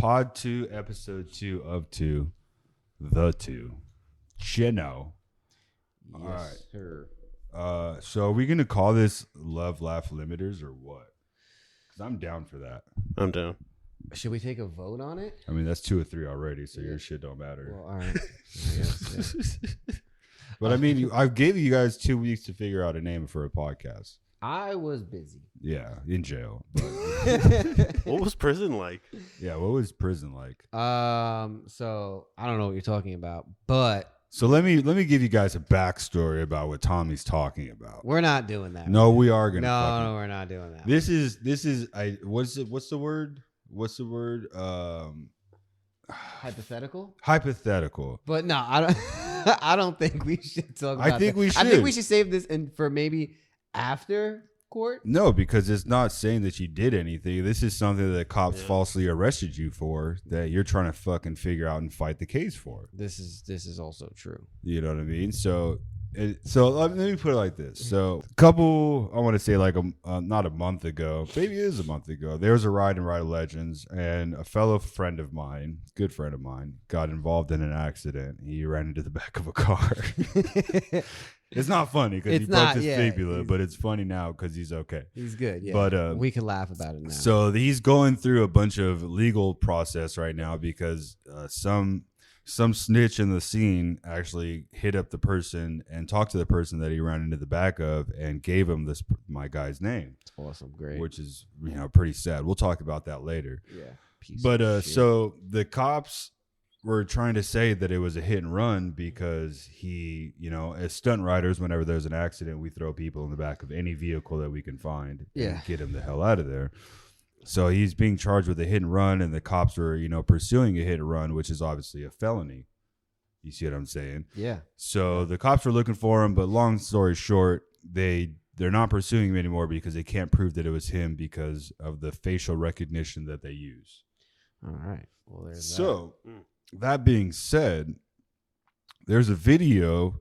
Pod 2, Episode 2 of 2, The 2. Chino. Yes, All right. sir. So are we going to call this Love Laugh Limiters or what? Because I'm down for that. I'm down. Should we take a vote on it? I mean, that's 2 or 3 already, so your shit don't matter. Well, all right. Yes, yeah. But I mean, I gave you guys 2 weeks to figure out a name for a podcast. I was busy. Yeah, in jail. But What was prison like? yeah, what was prison like? So I don't know what you're talking about, but So let me give you guys a backstory about what Tommy's talking about. we're not doing that. No, we are gonna. No, we're not doing that. This is what's the word? What's the word? Hypothetical. Hypothetical. But no, I don't. I don't think we should talk about I think that. we should. I think we should save this for maybe after court. No, because it's not saying that you did anything. This is something that cops falsely arrested you for that you're trying to fucking figure out and fight the case for. This is also true. You know what I mean? So let me put it like this. So a couple, I want to say like not a month ago, maybe it is a month ago, there was a ride in Ride of Legends, and a fellow friend of mine, good friend of mine, got involved in an accident. He ran into the back of a car. It's not funny because he broke his fibula, but it's funny now because he's okay. He's good, yeah. But we can laugh about it now. So he's going through a bunch of legal process right now because some snitch in the scene actually hit up the person and talked to the person that he ran into the back of and gave him my guy's name. It's awesome, great. Which is pretty sad. We'll talk about that later. Yeah. But so the cops were trying to say that it was a hit and run because he, as stunt riders, whenever there's an accident, we throw people in the back of any vehicle that we can find and get him the hell out of there. So he's being charged with a hit and run, and the cops were, pursuing a hit and run, which is obviously a felony. You see what I'm saying? Yeah. So the cops were looking for him, but long story short, they're not pursuing him anymore because they can't prove that it was him because of the facial recognition that they use. All right. Well, there's that being said, there's a video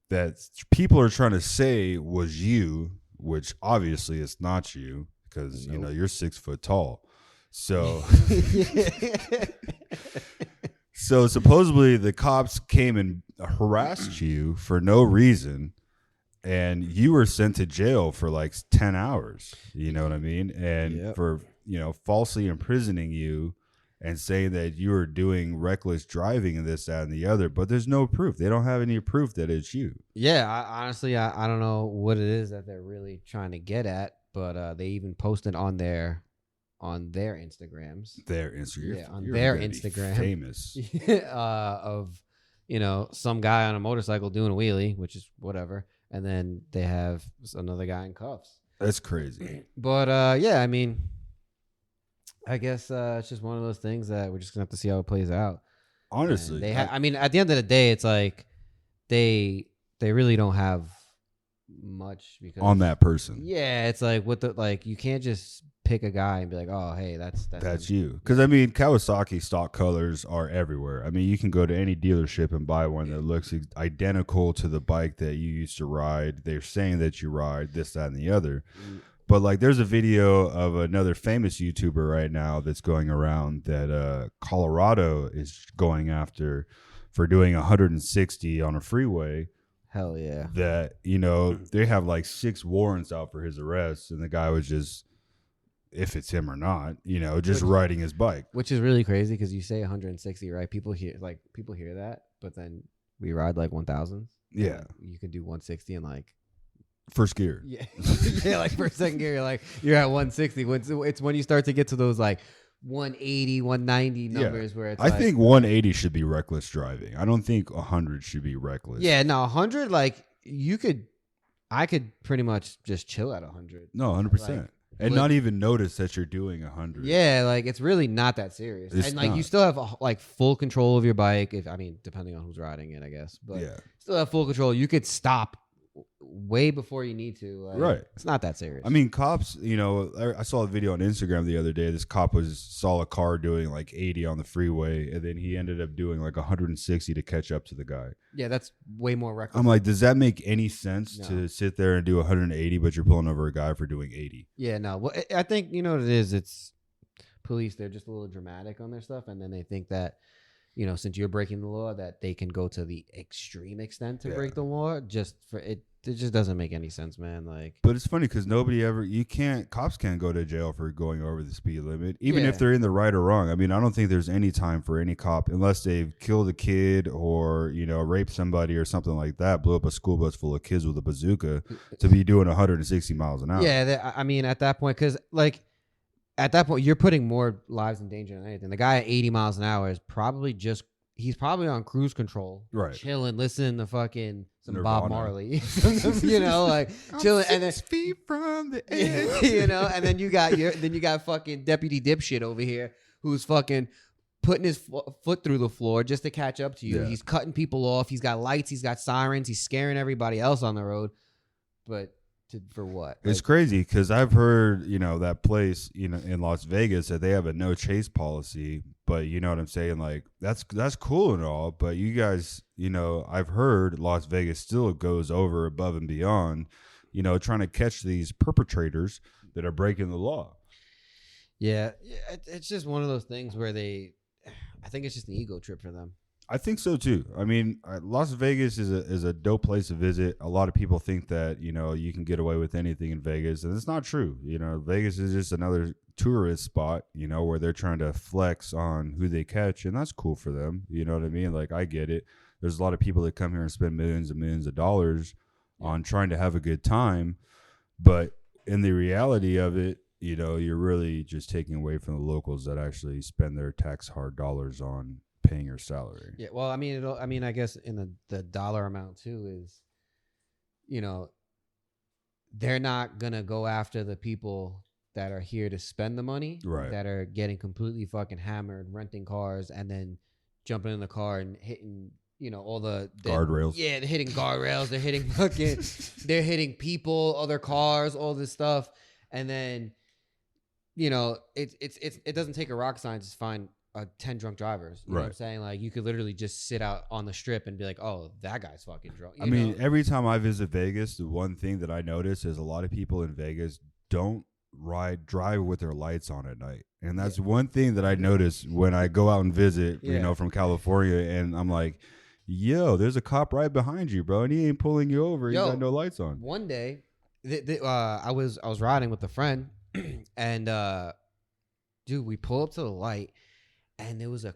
that people are trying to say was you, which obviously it's not you because you're 6 foot tall. So so supposedly the cops came and harassed you for no reason, and you were sent to jail for like 10 hours. You know what I mean? And for falsely imprisoning you and saying that you were doing reckless driving and this, that, and the other, but there's no proof. They don't have any proof that it's you. Yeah, honestly, I don't know what it is that they're really trying to get at, but they even posted on their Instagrams. Their Instagram. Yeah, on their Instagram. Famous. Of, some guy on a motorcycle doing a wheelie, which is whatever, and then they have another guy in cuffs. That's crazy. But yeah, I mean, I guess it's just one of those things that we're just gonna have to see how it plays out. Honestly, I mean, at the end of the day, it's like they really don't have much because on that person. Yeah, it's like you can't just pick a guy and be like, oh, hey, that's you. Because I mean, Kawasaki stock colors are everywhere. I mean, you can go to any dealership and buy one that looks identical to the bike that you used to ride. They're saying that you ride this, that, and the other. But like, there's a video of another famous YouTuber right now that's going around that Colorado is going after for doing 160 on a freeway. Hell yeah. That, they have like 6 warrants out for his arrest, and the guy was just, if it's him or not, just riding his bike. Which is really crazy because you say 160, right? People hear that, but then we ride like 1,000. Yeah. You can do 160 and like first gear. Yeah. Yeah, like first, second gear, you're at 160. It's when you start to get to those like 180, 190 numbers where it's I think 180 should be reckless driving. I don't think 100 should be reckless. Yeah, no, 100, I could pretty much just chill at 100. No, 100%. And not even notice that you're doing 100. Yeah, it's really not that serious. You still have full control of your bike, depending on who's riding it, I guess. But still have full control. You could stop way before you need to. Right. It's not that serious. I mean, cops, I saw a video on Instagram the other day. This cop saw a car doing like 80 on the freeway, and then he ended up doing like 160 to catch up to the guy. Yeah, that's way more reckless. I'm like, does that make any sense to sit there and do 180, but you're pulling over a guy for doing 80? Yeah, no. Well, I think, you know what it is? It's police, they're just a little dramatic on their stuff, and then they think that, you know, since you're breaking the law, that they can go to the extreme extent to break the law just for it. It just doesn't make any sense, man. Like, but it's funny because cops can't go to jail for going over the speed limit, even if they're in the right or wrong. I mean, I don't think there's any time for any cop unless they've killed a kid or, you know, raped somebody or something like that, blew up a school bus full of kids with a bazooka to be doing 160 miles an hour. Yeah, I mean, at that point, because like at that point, you're putting more lives in danger than anything. The guy at 80 miles an hour is probably he's probably on cruise control, right? Chilling, listening to fucking some Nirvana. Bob Marley, you know, like chilling, and then 6 feet from the edge. you know, and then you got fucking Deputy Dipshit over here who's fucking putting his foot through the floor just to catch up to you. Yeah. He's cutting people off. He's got lights. He's got sirens. He's scaring everybody else on the road, but. For what? It's crazy because I've heard, you know, that place, you know, in Las Vegas that they have a no chase policy, but you know what I'm saying? Like that's cool and all, but you guys, you know, I've heard Las Vegas still goes over above and beyond, you know, trying to catch these perpetrators that are breaking the law. Yeah, it's just one of those things where I think it's just an ego trip for them. I think so too. I mean, Las Vegas is a dope place to visit. A lot of people think that, you know, you can get away with anything in Vegas, and it's not true. You know, Vegas is just another tourist spot, you know, where they're trying to flex on who they catch, and that's cool for them. You know what I mean? Like, I get it. There's a lot of people that come here and spend millions and millions of dollars on trying to have a good time, but in the reality of it, you know, you're really just taking away from the locals that actually spend their tax hard dollars on paying your salary. Yeah, well, I mean, I guess in the dollar amount too is, you know, they're not gonna go after the people that are here to spend the money, right? That are getting completely fucking hammered, renting cars, and then jumping in the car and hitting, you know, all the guardrails. Yeah, they're hitting guardrails. They're hitting fucking, they're hitting people, other cars, all this stuff, and then, you know, it doesn't take a rocket scientist to find 10 drunk drivers. You know what I'm saying? Like, you could literally just sit out on the strip and be like, oh, that guy's fucking drunk. I mean, every time I visit Vegas, the one thing that I notice is a lot of people in Vegas don't drive with their lights on at night. And that's one thing that I notice when I go out and visit, you know, from California, and I'm like, yo, there's a cop right behind you, bro, and he ain't pulling you over. He got no lights on. One day, I was riding with a friend, and dude, we pull up to the light, and there was a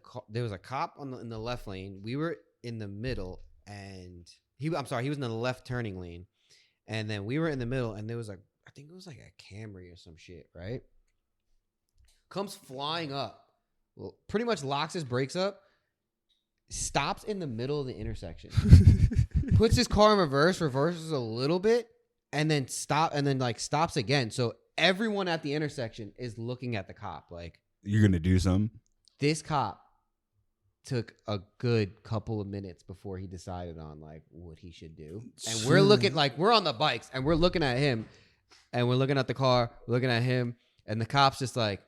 cop in the left lane. We were in the middle, and he was in the left turning lane, and then we were in the middle, and there was I think it was like a Camry or some shit, right? Comes flying up, pretty much locks his brakes up, stops in the middle of the intersection, puts his car in reverse, reverses a little bit, and then stops again. So everyone at the intersection is looking at the cop like, you're gonna do something. This cop took a good couple of minutes before he decided on like what he should do. And we're looking, like, we're on the bikes and we're looking at him, and we're looking at the car, looking at him, and the cop's just like,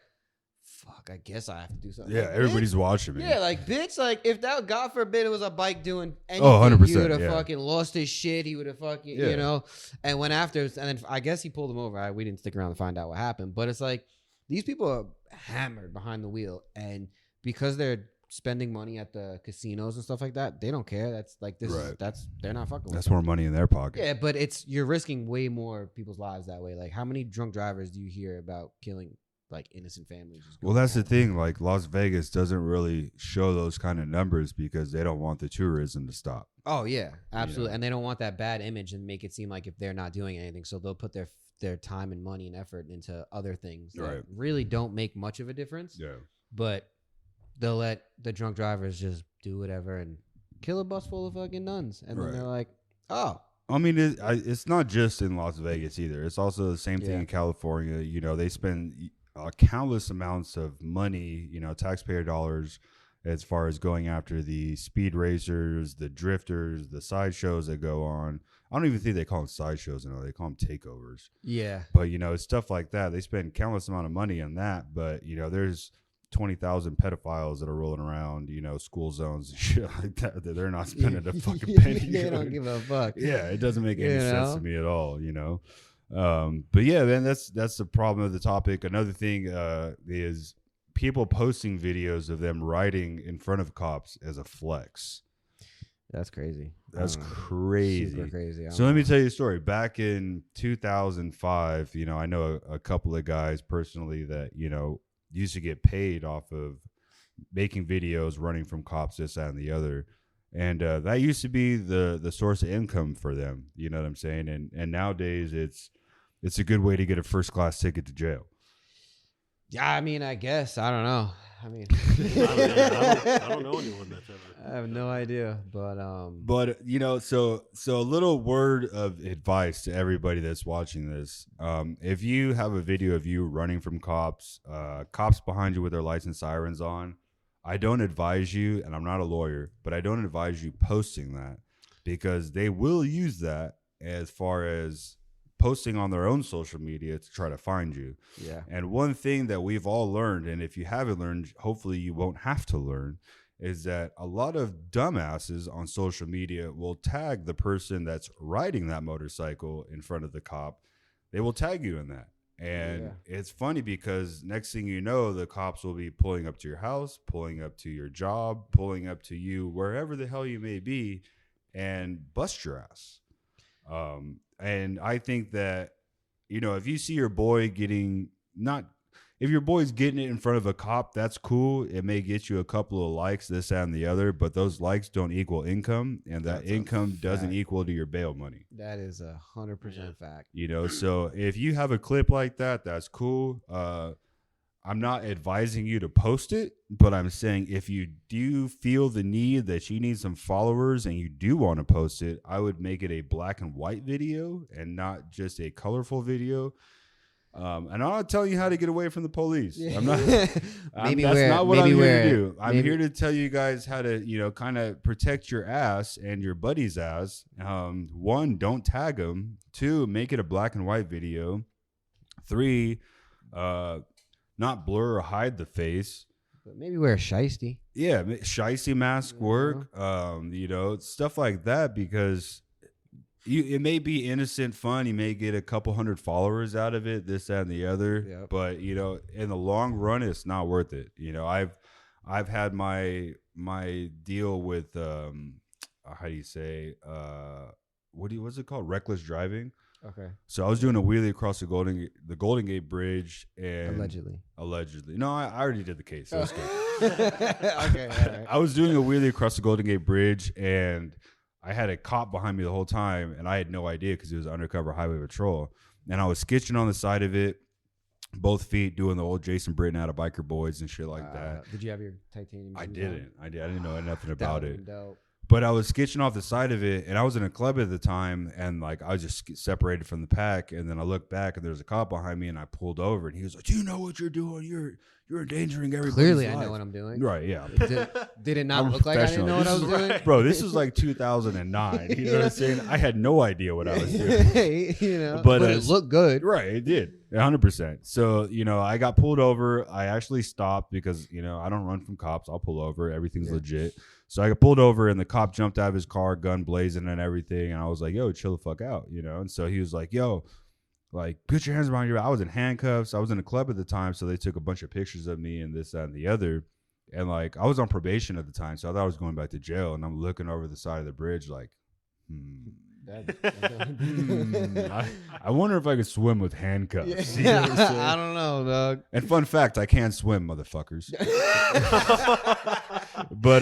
fuck, I guess I have to do something. Yeah, like, everybody's watching me. Yeah, like, bitch, like, if that, God forbid, it was a bike doing anything, 100%, he would have fucking lost his shit. He would have fucking, you know, and went after us. And then I guess he pulled him over. We didn't stick around to find out what happened. But it's like, these people are hammered behind the wheel, and because they're spending money at the casinos and stuff like that, they don't care. That's like this. Right. They're not fucking with That's more money in their pocket. Yeah, but you're risking way more people's lives that way. Like, how many drunk drivers do you hear about killing like innocent families? Well, that's the thing. Like, Las Vegas doesn't really show those kind of numbers because they don't want the tourism to stop. Oh yeah, absolutely. You know? And they don't want that bad image and make it seem like if they're not doing anything, so they'll put their time and money and effort into other things that really don't make much of a difference. Yeah, but they'll let the drunk drivers just do whatever and kill a bus full of fucking nuns. And then they're like, oh. I mean, it's not just in Las Vegas either. It's also the same thing in California. You know, they spend countless amounts of money, you know, taxpayer dollars, as far as going after the speed racers, the drifters, the sideshows that go on. I don't even think they call them sideshows now. They call them takeovers. Yeah. But, you know, it's stuff like that. They spend countless amount of money on that. But, you know, there's 20,000 pedophiles that are rolling around, you know, school zones and shit like that they're not spending a fucking penny. They don't give a fuck. Yeah, it doesn't make any sense to me at all, you know. But yeah, man, that's the problem of the topic. Another thing is people posting videos of them riding in front of cops as a flex. That's crazy. That's Super crazy. crazy. So let me tell you a story. Back in 2005, I know a couple of guys personally that, used to get paid off of making videos, running from cops, this, that, and the other. And that used to be the source of income for them. You know what I'm saying? And nowadays it's a good way to get a first class ticket to jail. Yeah, I mean, I guess. I don't know. I mean, I don't know anyone that's ever. I have no idea, but so a little word of advice to everybody that's watching this. If you have a video of you running from cops, cops behind you with their lights and sirens on, I don't advise you, and I'm not a lawyer, but I don't advise you posting that, because they will use that as far as posting on their own social media to try to find you. yeah. And one thing that we've all learned, and if you haven't learned, hopefully you won't have to learn, is that a lot of dumbasses on social media will tag the person that's riding that motorcycle in front of the cop. They will tag you in that. And it's funny because next thing you know, the cops will be pulling up to your house, pulling up to your job, pulling up to you, wherever the hell you may be, and bust your ass. And I think that, if you see your boy if your boy's getting it in front of a cop, that's cool. It may get you a couple of likes, this, that, and the other, but those likes don't equal income, and that income doesn't equal to your bail money. That is 100% fact. So if you have a clip like that, that's cool. I'm not advising you to post it, but I'm saying if you do feel the need that you need some followers and you do want to post it, I would make it a black and white video and not just a colorful video. And I'm not telling you how to get away from the police. I'm not. That's not what I'm here to do. I'm here to tell you guys how to, kind of protect your ass and your buddy's ass. 1, don't tag them. 2, make it a black and white video. 3, not blur or hide the face. But maybe wear a shiesty. Yeah, shiesty mask work. Stuff like that, because it may be innocent fun. You may get a couple hundred followers out of it, this, that, and the other. Yep. But in the long run, it's not worth it. I've had my deal with how do you say what's it called? Reckless driving. Okay. So I was doing a wheelie across the Golden Gate Bridge, and allegedly. No, I already did the case. So it's good. Okay. All right. I was doing a wheelie across the Golden Gate Bridge, and I had a cop behind me the whole time, and I had no idea because it was undercover highway patrol. And I was skitching on the side of it, both feet, doing the old Jason Britton out of Biker Boys and shit like that. Did you have your titanium? I didn't. I didn't know nothing about it. Dope. But I was skitching off the side of it, and I was in a club at the time, and I was just separated from the pack. And then I looked back, and there was a cop behind me, and I pulled over, and he was like, "Do you know what you're doing? You're endangering everybody's Clearly, life." I know what I'm doing. Right? Yeah. Did it not look like I didn't know what I was doing? Bro, this was like 2009. You know what I'm saying? I had no idea what I was doing. But it looked good. Right, it did. 100%. So, I got pulled over. I actually stopped because, I don't run from cops. I'll pull over. Everything's legit. So I got pulled over, and the cop jumped out of his car, gun blazing and everything. And I was like, yo, chill the fuck out, And so he was like, yo, put your hands behind your back. I was in handcuffs. I was in a club at the time, so they took a bunch of pictures of me and this, that, and the other. And, I was on probation at the time, so I thought I was going back to jail. And I'm looking over the side of the bridge I wonder if I could swim with handcuffs. Yeah. I don't know, dog. And fun fact, I can't swim, motherfuckers. But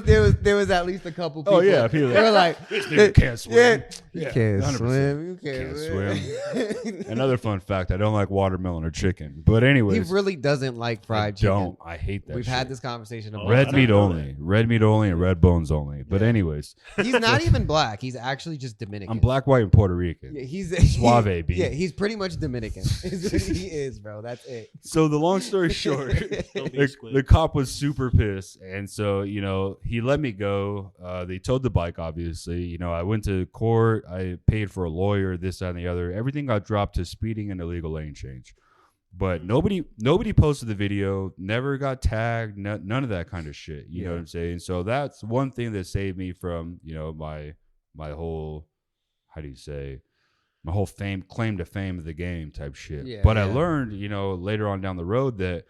there was at least a couple people. Oh yeah, people they were like, this nigga can't swim. You can't 100%. swim. You Can't swim. Another fun fact, I don't like watermelon or chicken. But anyways, he really doesn't like fried chicken. I hate that. We've shit. had this conversation about Red meat only, and red bones only. But anyways, he's not even black. He's actually just Dominican. I'm black, white, and Puerto Rican. Yeah, he's Suave, B. Yeah, he's pretty much Dominican. Is what he is, bro. That's it. So the long story short, the cop was super pissed, and so he let me go. They towed the bike, obviously. I went to court. I paid for a lawyer, this, that, and the other. Everything got dropped to speeding and illegal lane change. But nobody posted the video. Never got tagged. None of that kind of shit. You know what I'm saying? So that's one thing that saved me from my whole, how do you say, my whole claim to fame of the game type shit. Yeah, but I learned, later on down the road that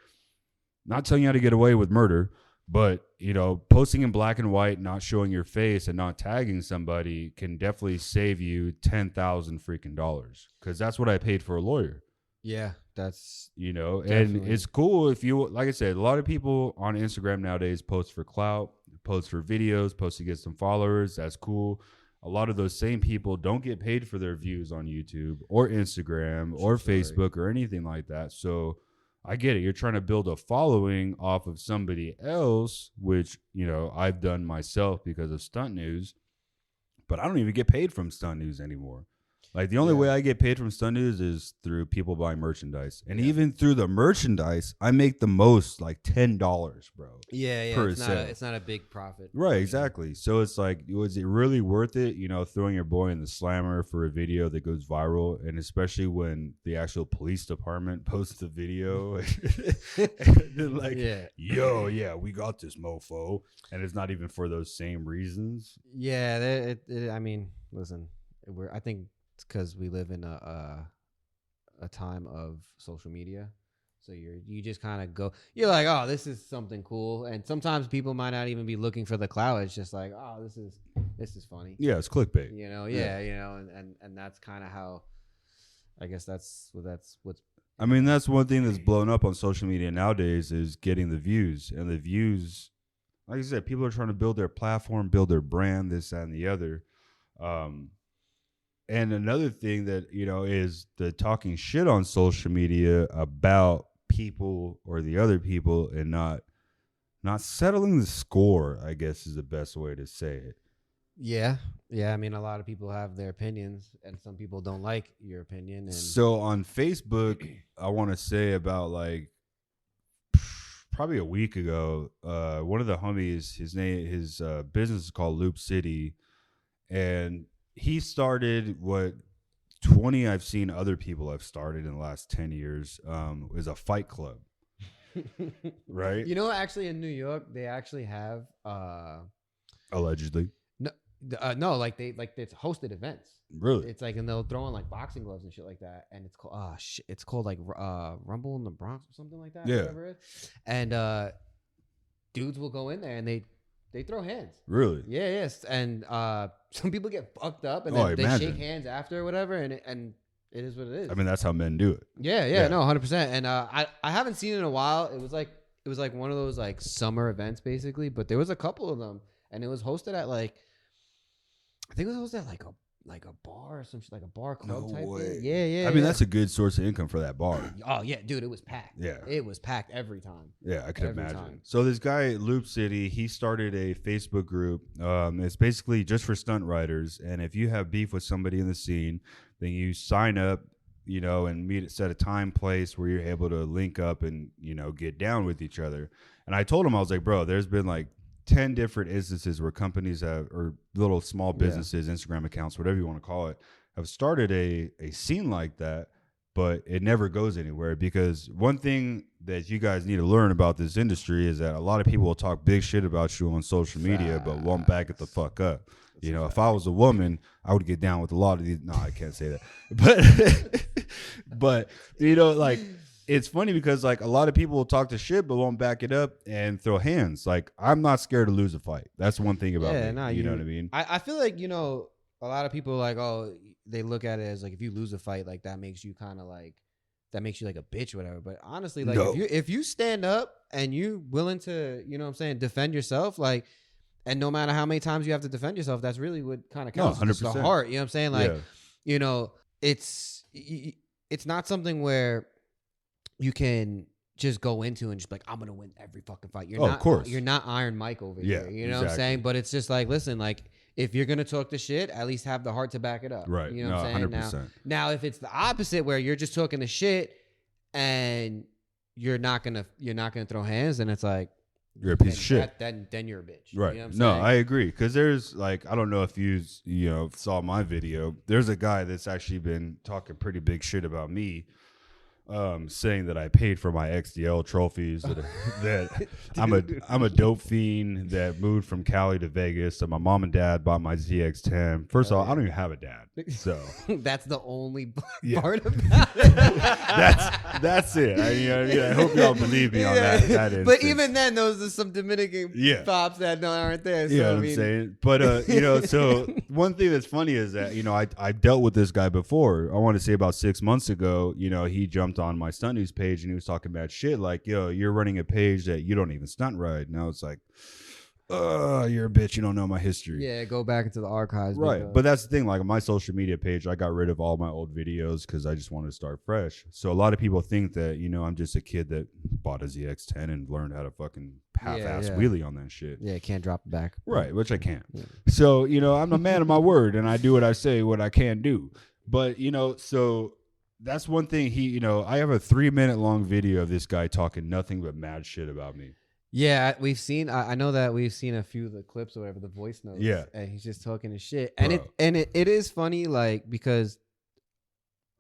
not telling you how to get away with murder, but, you know, posting in black and white, not showing your face and not tagging somebody can definitely save you 10,000 freaking dollars. Because that's what I paid for a lawyer. Yeah, that's You know, and Definitely. it's cool if you, like I said, a lot of people on Instagram nowadays post for clout, post for videos, post to get some followers. That's cool. A lot of those same people don't get paid for their views on YouTube or Instagram or True story. Facebook or anything like that. So I get it. You're trying to build a following off of somebody else, which, you know, I've done myself because of Stunt News, but I don't even get paid from Stunt News anymore. Like the only Yeah. way I get paid from Stunt News is through people buying merchandise. And Yeah. even through the merchandise, I make the most, like $10, bro. yeah. per It's not, sale. it's not a big profit. Right, exactly. So it's like, was it really worth it, you know, throwing your boy in the slammer for a video that goes viral? And especially when the actual police department posts the video. And they're like, Yeah, yo, yeah, we got this mofo. And it's not even for those same reasons. yeah. I mean, listen, I think it's because we live in a time of social media. So you just kind of go, you're like, oh, this is something cool, and sometimes people might not even be looking for the clout. It's just like, oh, this is funny, Yeah, it's clickbait. you know, Yeah. you know, and that's kind of how, I guess that's what's I mean, that's one thing that's blown up on social media nowadays is getting the views. And the views, like I said, people are trying to build their platform, build their brand, this, that, and the other. And another thing that, you know, is the talking shit on social media about people or the other people and not settling the score, I guess is the best way to say it. yeah. I mean, a lot of people have their opinions, and some people don't like your opinion. And So on Facebook, I want to say about like probably a week ago, one of the homies, his business is called Loop City, and he started what 20 I've seen other people have started in the last 10 years is a fight club, right? you know, actually in New York, they actually have Allegedly. no, like it's hosted events. Really? It's like, and they'll throw in like boxing gloves and shit like that, and it's called it's called like Rumble in the Bronx or something like that. Yeah. Whatever it is. And dudes will go in there and they throw hands. Really? Yeah, yes, and some people get fucked up, and Oh, then they imagine. shake hands after or whatever, and it is what it is. I mean, that's how men do it. yeah, yeah. no, 100%. And I haven't seen it in a while. It was like one of those like summer events basically, but there was a couple of them, and it was hosted at like, I think it was hosted at like a bar or some shit, like a bar club No type way. thing. Yeah. I mean, that's a good source of income for that bar. Oh yeah, dude, it was packed. Yeah. It was packed every time. Yeah, I can Every imagine. time. So this guy at Loop City, he started a Facebook group. It's basically just for stunt riders. And if you have beef with somebody in the scene, then you sign up, you know, and set a time, place where you're able to link up and, you know, get down with each other. And I told him, I was like, bro, there's been like 10 different instances where companies have, or little small businesses, Instagram accounts, whatever you want to call it, have started a scene like that, but it never goes anywhere. Because one thing that you guys need to learn about this industry is that a lot of people will talk big shit about you on social media, but won't back it the fuck up. You know, if I was a woman, I would get down with a lot of these. No, I can't say that. But you know, like, it's funny because like a lot of people will talk to shit but won't back it up and throw hands. Like, I'm not scared to lose a fight. That's one thing about me. nah, you know what I mean? I feel like, you know, a lot of people like, oh, they look at it as like, if you lose a fight, like that makes you kind of like, that makes you like a bitch or whatever. But honestly, like No. if you stand up and you willing to, you know what I'm saying, defend yourself, like, and no matter how many times you have to defend yourself, that's really what kind of counts. It's the 100%. heart. You know what I'm saying? Like, Yeah. you know, it's not something where you can just go into and just be like, I'm gonna win every fucking fight. You're Oh, not, of course. you're not Iron Mike over Yeah, here. You know what I'm exactly. saying? But it's just like, listen, like, if you're gonna talk the shit, at least have the heart to back it up. Right. You know No, what I'm saying? 100%. Now, if it's the opposite where you're just talking the shit and you're not gonna throw hands, then it's like, You're a piece of shit. Then you're a bitch. Right. You know what I'm No, saying? I agree. Because there's like, I don't know if you know, saw my video. There's a guy that's actually been talking pretty big shit about me, saying that I paid for my XDL trophies, that I'm a dope fiend that moved from Cali to Vegas. So my mom and dad bought my ZX10. First of all, I don't even have a dad. So That's the only Yeah. part about it. That's it. You know what I mean? I hope y'all believe me on that instance. But even then, those are some Dominican pops that aren't there. So, You know what I'm saying? But, so one thing that's funny is that, I dealt with this guy before. I want to say about 6 months ago, he jumped on my stunt news page and he was talking about shit like, yo, you're running a page that you don't even stunt ride. Now it's like, you're a bitch. You don't know my history. Yeah, go back into the archives. Right. But that's the thing. Like on my social media page, I got rid of all my old videos because I just wanted to start fresh. So a lot of people think that, I'm just a kid that bought a ZX10 and learned how to fucking half-ass wheelie on that shit. Yeah, can't drop it back. Right, which I can't. Yeah. So, I'm a man of my word and I do what I say, what I can do. But, so that's one thing I have a 3-minute long video of this guy talking nothing but mad shit about me. Yeah, we've seen. I know that we've seen a few of the clips or whatever, the voice notes. Yeah, and he's just talking his shit, and it is funny, like because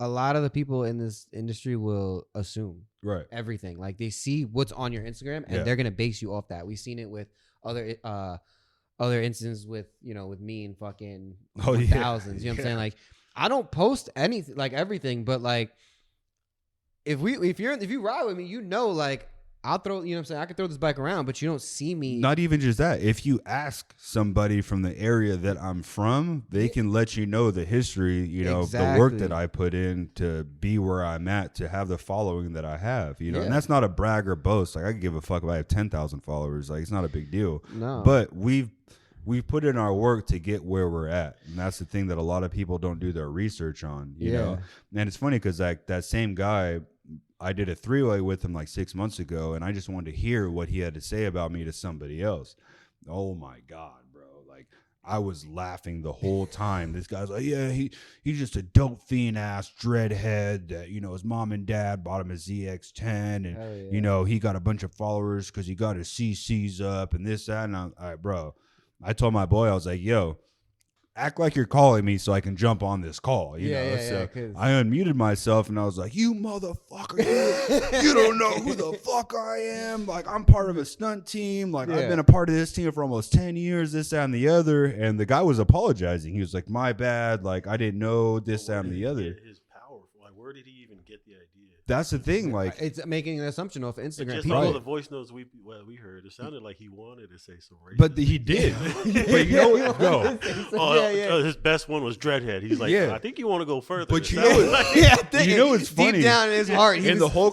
a lot of the people in this industry will assume everything, like they see what's on your Instagram, and they're gonna base you off that. We've seen it with other instances with with me and fucking thousands. You know what I'm saying? Like I don't post anything, like everything, but like if you ride with me, like. I'll throw, what I'm saying? I can throw this bike around, but you don't see me. Not even just that. If you ask somebody from the area that I'm from, they can let you know the history, the work that I put in to be where I'm at, to have the following that I have, and that's not a brag or boast. Like I could give a fuck if I have 10,000 followers. Like it's not a big deal. No. But we've put in our work to get where we're at. And that's the thing that a lot of people don't do their research on, you know? And it's funny because like that same guy, I did a 3-way with him like 6 months ago, and I just wanted to hear what he had to say about me to somebody else. Oh my God, bro. Like I was laughing the whole time. This guy's like, yeah, he's just a dope fiend ass dreadhead that, his mom and dad bought him a ZX10 and, he got a bunch of followers because he got his CCs up and this, that. And all right, bro, I told my boy, I was like, yo, act like you're calling me so I can jump on this call. So I unmuted myself and I was like, you motherfucker, you don't know who the fuck I am. Like, I'm part of a stunt team. Like, I've been a part of this team for almost 10 years, this, that, and the other. And the guy was apologizing. He was like, my bad. Like, I didn't know this, that, and the other. His power. Like, where did he even get the idea? That's the thing. Like, it's making an assumption off Instagram. Just all the voice notes we heard, it sounded like he wanted to say some racist. But he did. But you know what? His best one was Dreadhead. He's like, I think you want to go further. But you know it's funny. Deep down in his heart, in the whole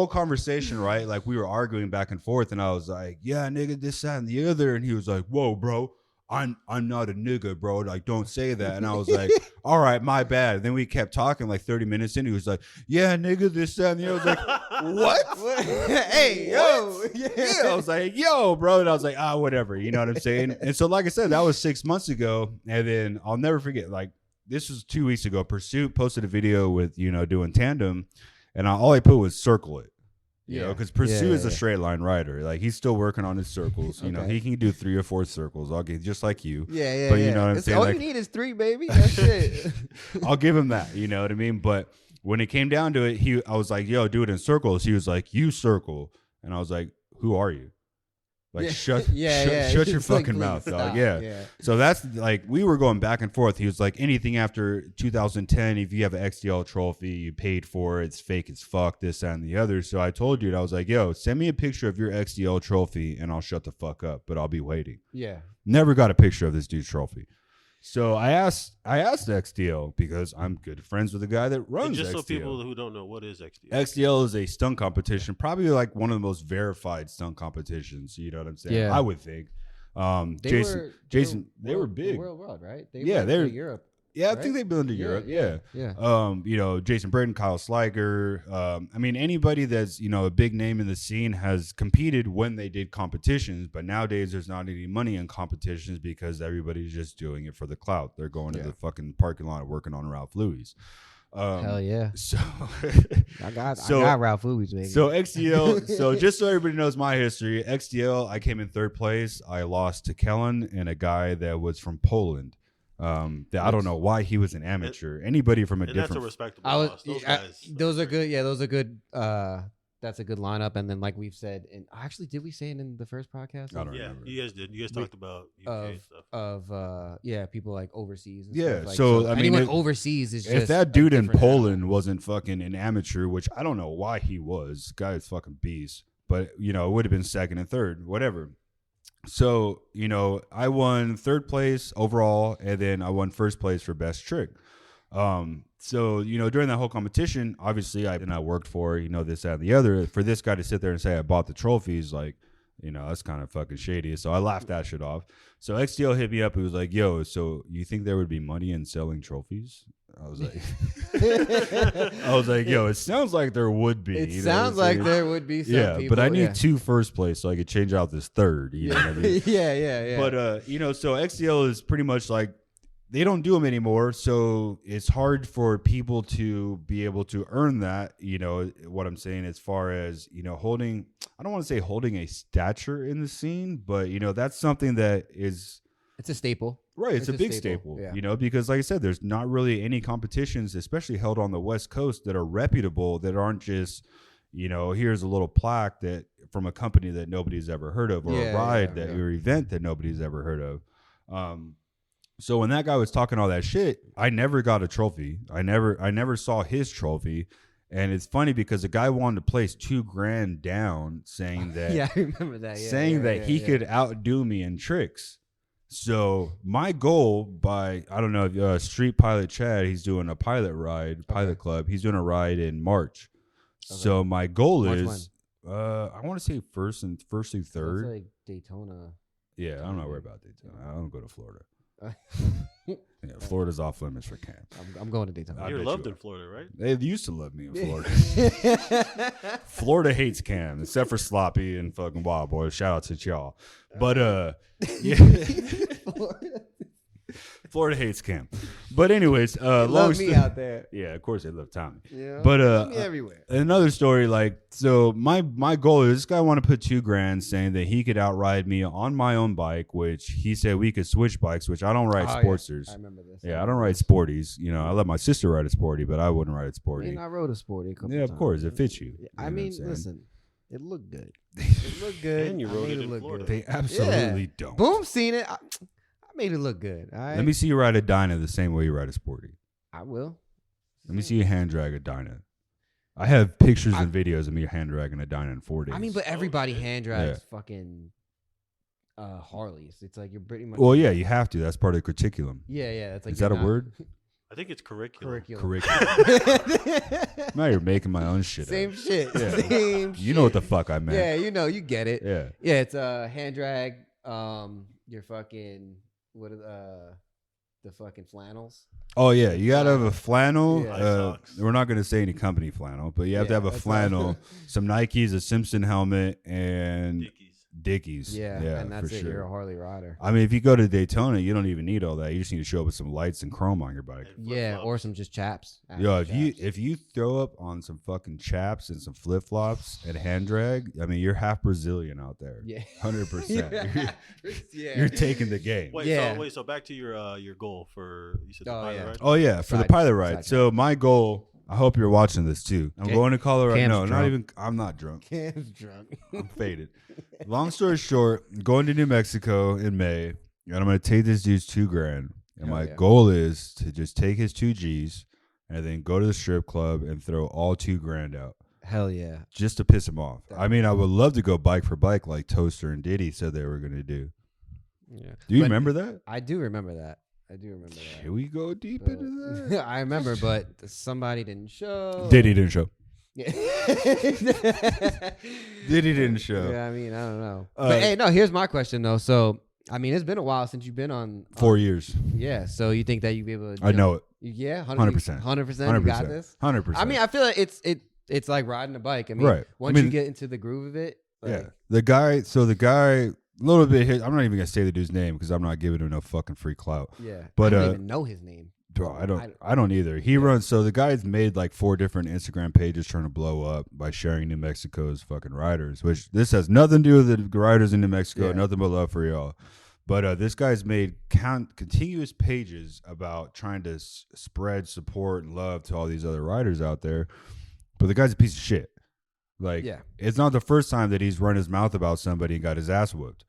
conversation, right? Like we were arguing back and forth, and I was like, yeah, nigga, this, that, and the other, and he was like, whoa, bro. I'm not a nigga, bro. Like, don't say that. And I was like, all right, my bad. Then we kept talking like 30 minutes in. He was like, yeah, nigga, this, that, and the other. I was like, what? Hey, yo. Yeah. I was like, yo, bro. And I was like, whatever. You know what I'm saying? And so, like I said, that was 6 months ago. And then I'll never forget, like, this was 2 weeks ago. Pursuit posted a video with, doing tandem. And all I put was circle it. You know, because Pursuit is a straight line rider. Like he's still working on his circles. You know, he can do 3 or 4 circles. I'll get just like you. Yeah. But you know what I'm saying? All you need is 3, baby. That's it. I'll give him that. You know what I mean? But when it came down to it, I was like, "Yo, do it in circles." He was like, "You circle," and I was like, "Who are you?" Like shut your fucking mouth, dog. Yeah. So that's like we were going back and forth. He was like, anything after 2010, if you have an XDL trophy, you paid for it, it's fake as fuck, this, that, and the other. So I told you, I was like, yo, send me a picture of your XDL trophy and I'll shut the fuck up, but I'll be waiting. Yeah. Never got a picture of this dude's trophy. So I asked XDL because I'm good friends with the guy that runs just XDL. So people who don't know, what is XDL? XDL is a stunt competition, probably like one of the most verified stunt competitions. You know what I'm saying? Yeah. I would think. They were big. World, right? They were Europe. Yeah, right? I think they've been to Europe. Yeah. Yeah. Jason Braden, Kyle Sliger. I mean, anybody that's, a big name in the scene has competed when they did competitions, but nowadays there's not any money in competitions because everybody's just doing it for the clout. They're going to the fucking parking lot working on Ralph Louis. Hell yeah. So I got Ralph Louis, baby. So XDL, so just so everybody knows my history, XDL, I came in 3rd place. I lost to Kellen and a guy that was from Poland. I don't know why he was an amateur. Anybody from a different. That's a respectable loss. Those guys. Those are good. Yeah, those are good. that's a good lineup. And then, like we've said, and actually, did we say it in the first podcast? I don't Yeah, remember. you guys did. You guys talked about UK and stuff. Yeah, people like overseas. And Yeah, stuff. Like, so, I mean, anyone if- overseas is If just that a dude in different Poland animal. wasn't fucking an amateur, which I don't know why he was, guy is fucking beast. But it would have been second and third, whatever. So I won third place overall, and then I won first place for best trick. So during that whole competition, obviously I worked for this, that, and the other. For this guy to sit there and say I bought the trophies, like that's kind of fucking shady. So I laughed that shit off. So XDL hit me up. He was like, "Yo, so you think there would be money in selling trophies?" I was like, "Yo, it sounds like there would be." It you know sounds what I'm like saying? there would be some Yeah, people. but I need yeah. 2 first place so I could change out this third. You know what I mean? yeah. But so XDL is pretty much like they don't do them anymore, so it's hard for people to be able to earn that. What I'm saying, as far as holding, I don't want to say holding a stature in the scene, but that's something that is it's a staple. right. It's a big staple, yeah. because like I said, there's not really any competitions, especially held on the West Coast, that are reputable, that aren't just here's a little plaque that from a company that nobody's ever heard of, or a ride or event that nobody's ever heard of. So when that guy was talking all that shit, I never got a trophy. I never saw his trophy. And it's funny because the guy wanted to place $2,000 down, saying that Yeah, I remember that. Yeah, saying yeah, that yeah, he yeah. could outdo me in tricks. So my goal, by I don't know, Street Pilot Chad, he's doing a pilot ride, Pilot Club. He's doing a ride in March. Okay. So my goal March is, I want to say first through So it's third. like Daytona. Yeah, I'm not worried about Daytona. I don't go to Florida. Yeah, Florida's off limits for camp. I'm going to Daytona. I You're bet loved you in Florida, right? They used to love me in Florida. Florida hates Cam, except for Sloppy and fucking Wild Boys. Shout out to y'all. But yeah. Florida hates Cam. But anyways, long Love me sto- out there. Yeah, of course they love Tommy. Yeah. But Love me everywhere. another story, like, so my goal is this guy wanted to put $2,000, saying that he could outride me on my own bike, which he said we could switch bikes, which I don't ride Oh, yeah. Sportsters. I remember this. Yeah, I don't ride Sporties. I let my sister ride a Sporty, but I wouldn't ride a I Sporty. mean, I rode a Sporty a couple Yeah, of times. course, it fits you. Yeah, You I know what mean, I'm saying? listen, it looked good. It looked good. And you I rode made it in look Florida. good. They absolutely don't. Boom, seen it. I made it look good. All right. Let me see you ride a Dyna the same way you ride a Sporty. I will. Let me see you hand drag a Dyna. I have pictures and videos of me hand dragging a Dyna in 4 days. I mean, but everybody shit. hand drives fucking Harleys. It's like you're pretty much. well, yeah, you have to. That's part of the curriculum. Yeah. That's like Is that a you're not- word? I think it's curriculum. Curriculum. Now you're making my own shit. Same up. shit. Yeah. Same. You know what the shit. fuck I meant. Yeah, you get it. Yeah. Yeah, it's hand drag. Your fucking what are the fucking flannels? Oh yeah, you gotta have a flannel. Yeah. Socks. We're not gonna say any company flannel, but you have to Yeah, have a that's flannel, all. some Nikes, a Simpson helmet, and Dickies. Dickies. Yeah, and that's for it. sure. You're a Harley rider. I mean, if you go to Daytona, you don't even need all that. You just need to show up with some lights and chrome on your bike. And Yeah, flip-flops. or some just chaps. Yo, Actual chaps. if you throw up on some fucking chaps and some flip flops and hand drag, I mean, you're half Brazilian out there. Yeah. 100%. Yeah. You're taking the game. So back to your goal for you said the Oh, pilot, yeah. right? Oh yeah, for the Side- pilot ride. side So my goal, I hope you're watching this too. I'm Cam- going to Colorado. Cam's No, not drunk. even. I'm not drunk. Cam's drunk. I'm faded. Long story short, I'm going to New Mexico in May, and I'm going to take this dude's $2,000. And Hell my yeah. goal is to just take his 2 Gs and then go to the strip club and throw all $2,000 out, Hell yeah. just to piss him off. I mean, I would love to go bike for bike like Toaster and Diddy said they were going to do. Yeah. Do you But remember that? I do remember that. I do remember that. Here we go deep But- into that. I remember, but somebody didn't show. Diddy didn't show. Yeah. Diddy didn't show. Yeah, I mean, I don't know. Uh, But hey, no, here's my question though. So, I mean, it's been a while since you've been on 4 years. Yeah, so you think that you'd be able to I know it. Yeah, 100%. 100%. You got this. 100%. I mean, I feel like it's like riding a bike. I mean, Right. once I mean- you get into the groove of it, like, Yeah. The guy, a little bit, I'm not even going to say the dude's name because I'm not giving him no fucking free clout. yeah. But, I don't even know his name. Bro, I don't either. He runs, so the guy's made like 4 different Instagram pages trying to blow up by sharing New Mexico's fucking riders, which this has nothing to do with the riders in New Mexico, Yeah. nothing but love for y'all. But this guy's made continuous pages about trying to spread support and love to all these other riders out there. But the guy's a piece of shit. Like, Yeah. it's not the first time that he's run his mouth about somebody and got his ass whooped.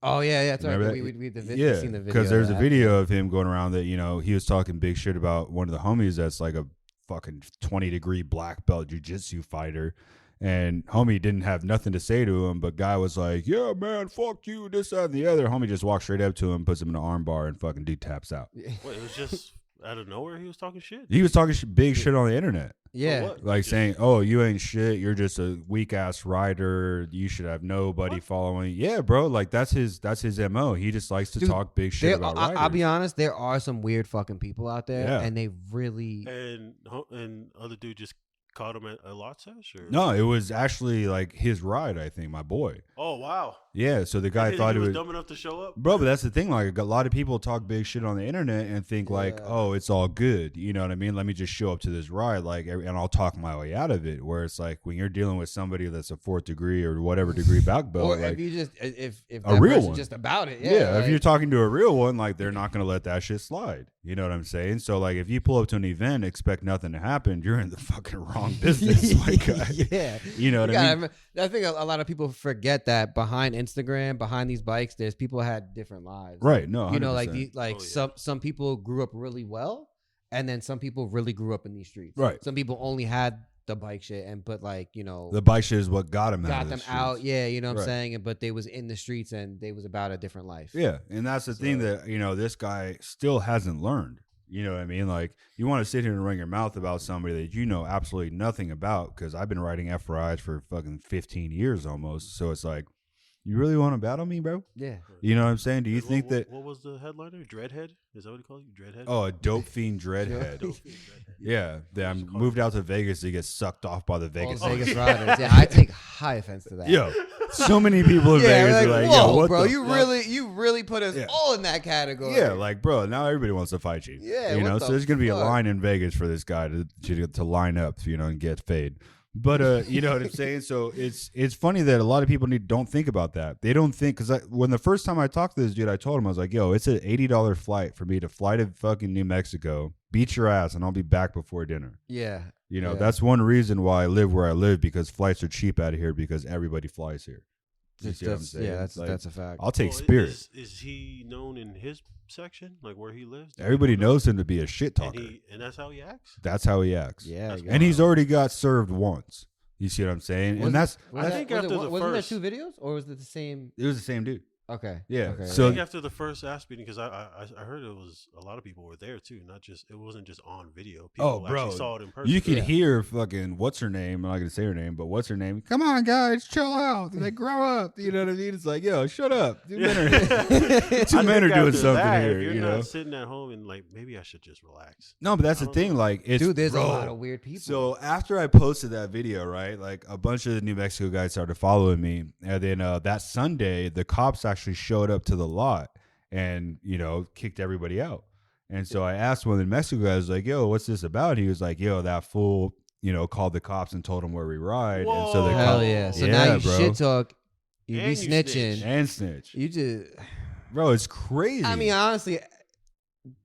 Oh yeah, that's right. Remember We that? we've seen the video. Because there's a of that. video of him going around that, you know, he was talking big shit about one of the homies that's like a fucking 20-degree black belt jiu-jitsu fighter. And homie didn't have nothing to say to him, but guy was like, yeah, man, fuck you, this, that, and the other. Homie just walks straight up to him, puts him in an arm bar, and fucking dude taps out. Wait, it was just out of nowhere he was talking shit? He was talking big shit on the internet. Yeah. For what? Like Just- saying, oh, you ain't shit. You're just a weak ass rider. You should have nobody What? following. Yeah, bro. Like that's his MO. He just likes to Dude, talk big shit about riders. I'll be honest, there are some weird fucking people out there, Yeah. and they really. And other dude just caught him at a lot sesh? Or? No, it was actually like his ride, I think, my boy. Oh, wow. Yeah, so the guy He thought it was was dumb enough to show up? Bro, but that's the thing. Like a lot of people talk big shit on the internet and think like, Yeah. oh, it's all good. You know what I mean? Let me just show up to this ride, like, and I'll talk my way out of it. Where it's like when you're dealing with somebody that's a 4th degree or whatever degree black belt, Or like, if you just if a that real person's one. just about it, yeah, if like- you're talking to a real one, like they're not gonna let that shit slide. You know what I'm saying? So like, if you pull up to an event, expect nothing to happen, you're in the fucking wrong business. Like, yeah, you know what You I gotta mean? I think a lot of people forget that behind Instagram, behind these bikes, there's people had different lives. Right? No, 100%. You know, like Oh, yeah. some people grew up really well, and then some people really grew up in these streets. Right. Some people only had the bike shit, but like the bike shit is what got him out. got of the them out. streets. Yeah, you know what Right. I'm saying. But they was in the streets and they was about a different life. Yeah, and that's the thing So- that, you know, this guy still hasn't learned. You know what I mean? Like, you want to sit here and run your mouth about somebody that you know absolutely nothing about, because I've been riding F rides for fucking 15 years almost. So it's like, you really want to battle me, bro? Yeah. You know what I'm saying? Do you And think that? What was the headliner? Dreadhead? Is that what he called you? Dreadhead? Oh, a dope fiend dreadhead. Dope fiend Dreadhead. Yeah, that I'm moved out to Vegas to get sucked off by the All Vegas. the Vegas yeah. riders. Yeah, I take high offense to that. Yo, so many people in Yeah, Vegas like, are like, whoa, yo, what bro, the you fuck? really put us Yeah. all in that category. Yeah, like, bro, now everybody wants to fight you. Yeah, you what know, the so there's gonna be a fuck? line in Vegas for this guy to line up, you know, and get fade. But you know what I'm saying? So it's funny that a lot of people don't think about that. They don't think, because when the first time I talked to this dude, I told him, I was like, yo, it's an $80 flight for me to fly to fucking New Mexico, beat your ass, and I'll be back before dinner. Yeah. You know, Yeah. that's one reason why I live where I live, because flights are cheap out of here because everybody flies here. You see what I'm saying? Yeah, that's Like, that's a fact. I'll take Well, Spirit. Is he known in his section, like where he lives? Everybody knows him to be a shit talker. And that's how he acts? That's how he acts. Yeah, That's yeah. And he's already got served once. You see what I'm saying? Was And that's Was I that- think was after it, the wasn't first- there 2 videos, or was it the same? it was the same dude. Okay. Yeah, Okay. so- I think after the first ass beating, because I heard it was a lot of people were there too, not just it wasn't just on video. People bro, actually saw it in person. You could Yeah. hear fucking what's her name? I'm not gonna say her name, but what's her name? Come on, guys, chill out. Like, grow up. You know what I mean? It's like, yo, shut up. Two men are, two I men are think doing after something that, here. If you're You not know? sitting at home and like maybe I should just relax. No, but that's I the don't thing. know. Like, it's Dude, there's bro, a lot of weird people. So after I posted that video, right, like a bunch of the New Mexico guys started following me, and then that Sunday, the cops actually showed up to the lot and, you know, kicked everybody out. And so I asked one of the New Mexico guys, like, "Yo, what's this about?" He was like, "Yo, that fool, you know, called the cops and told him where we ride." And so the Whoa. hell cops yeah. So Yeah, now you bro. shit talk, you be And you snitching. snitch. and snitch, You just. bro, it's crazy. I mean, honestly,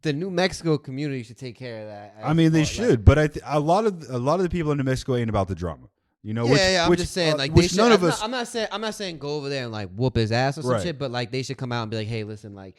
the New Mexico community should take care of that. I mean, they Like- should, but a lot of the people in New Mexico ain't about the drama. You know, Yeah, I'm which, just saying, like, they which should. none of I'm us. not, I'm not saying go over there and like whoop his ass or some Right. shit, but like they should come out and be like, hey, listen, like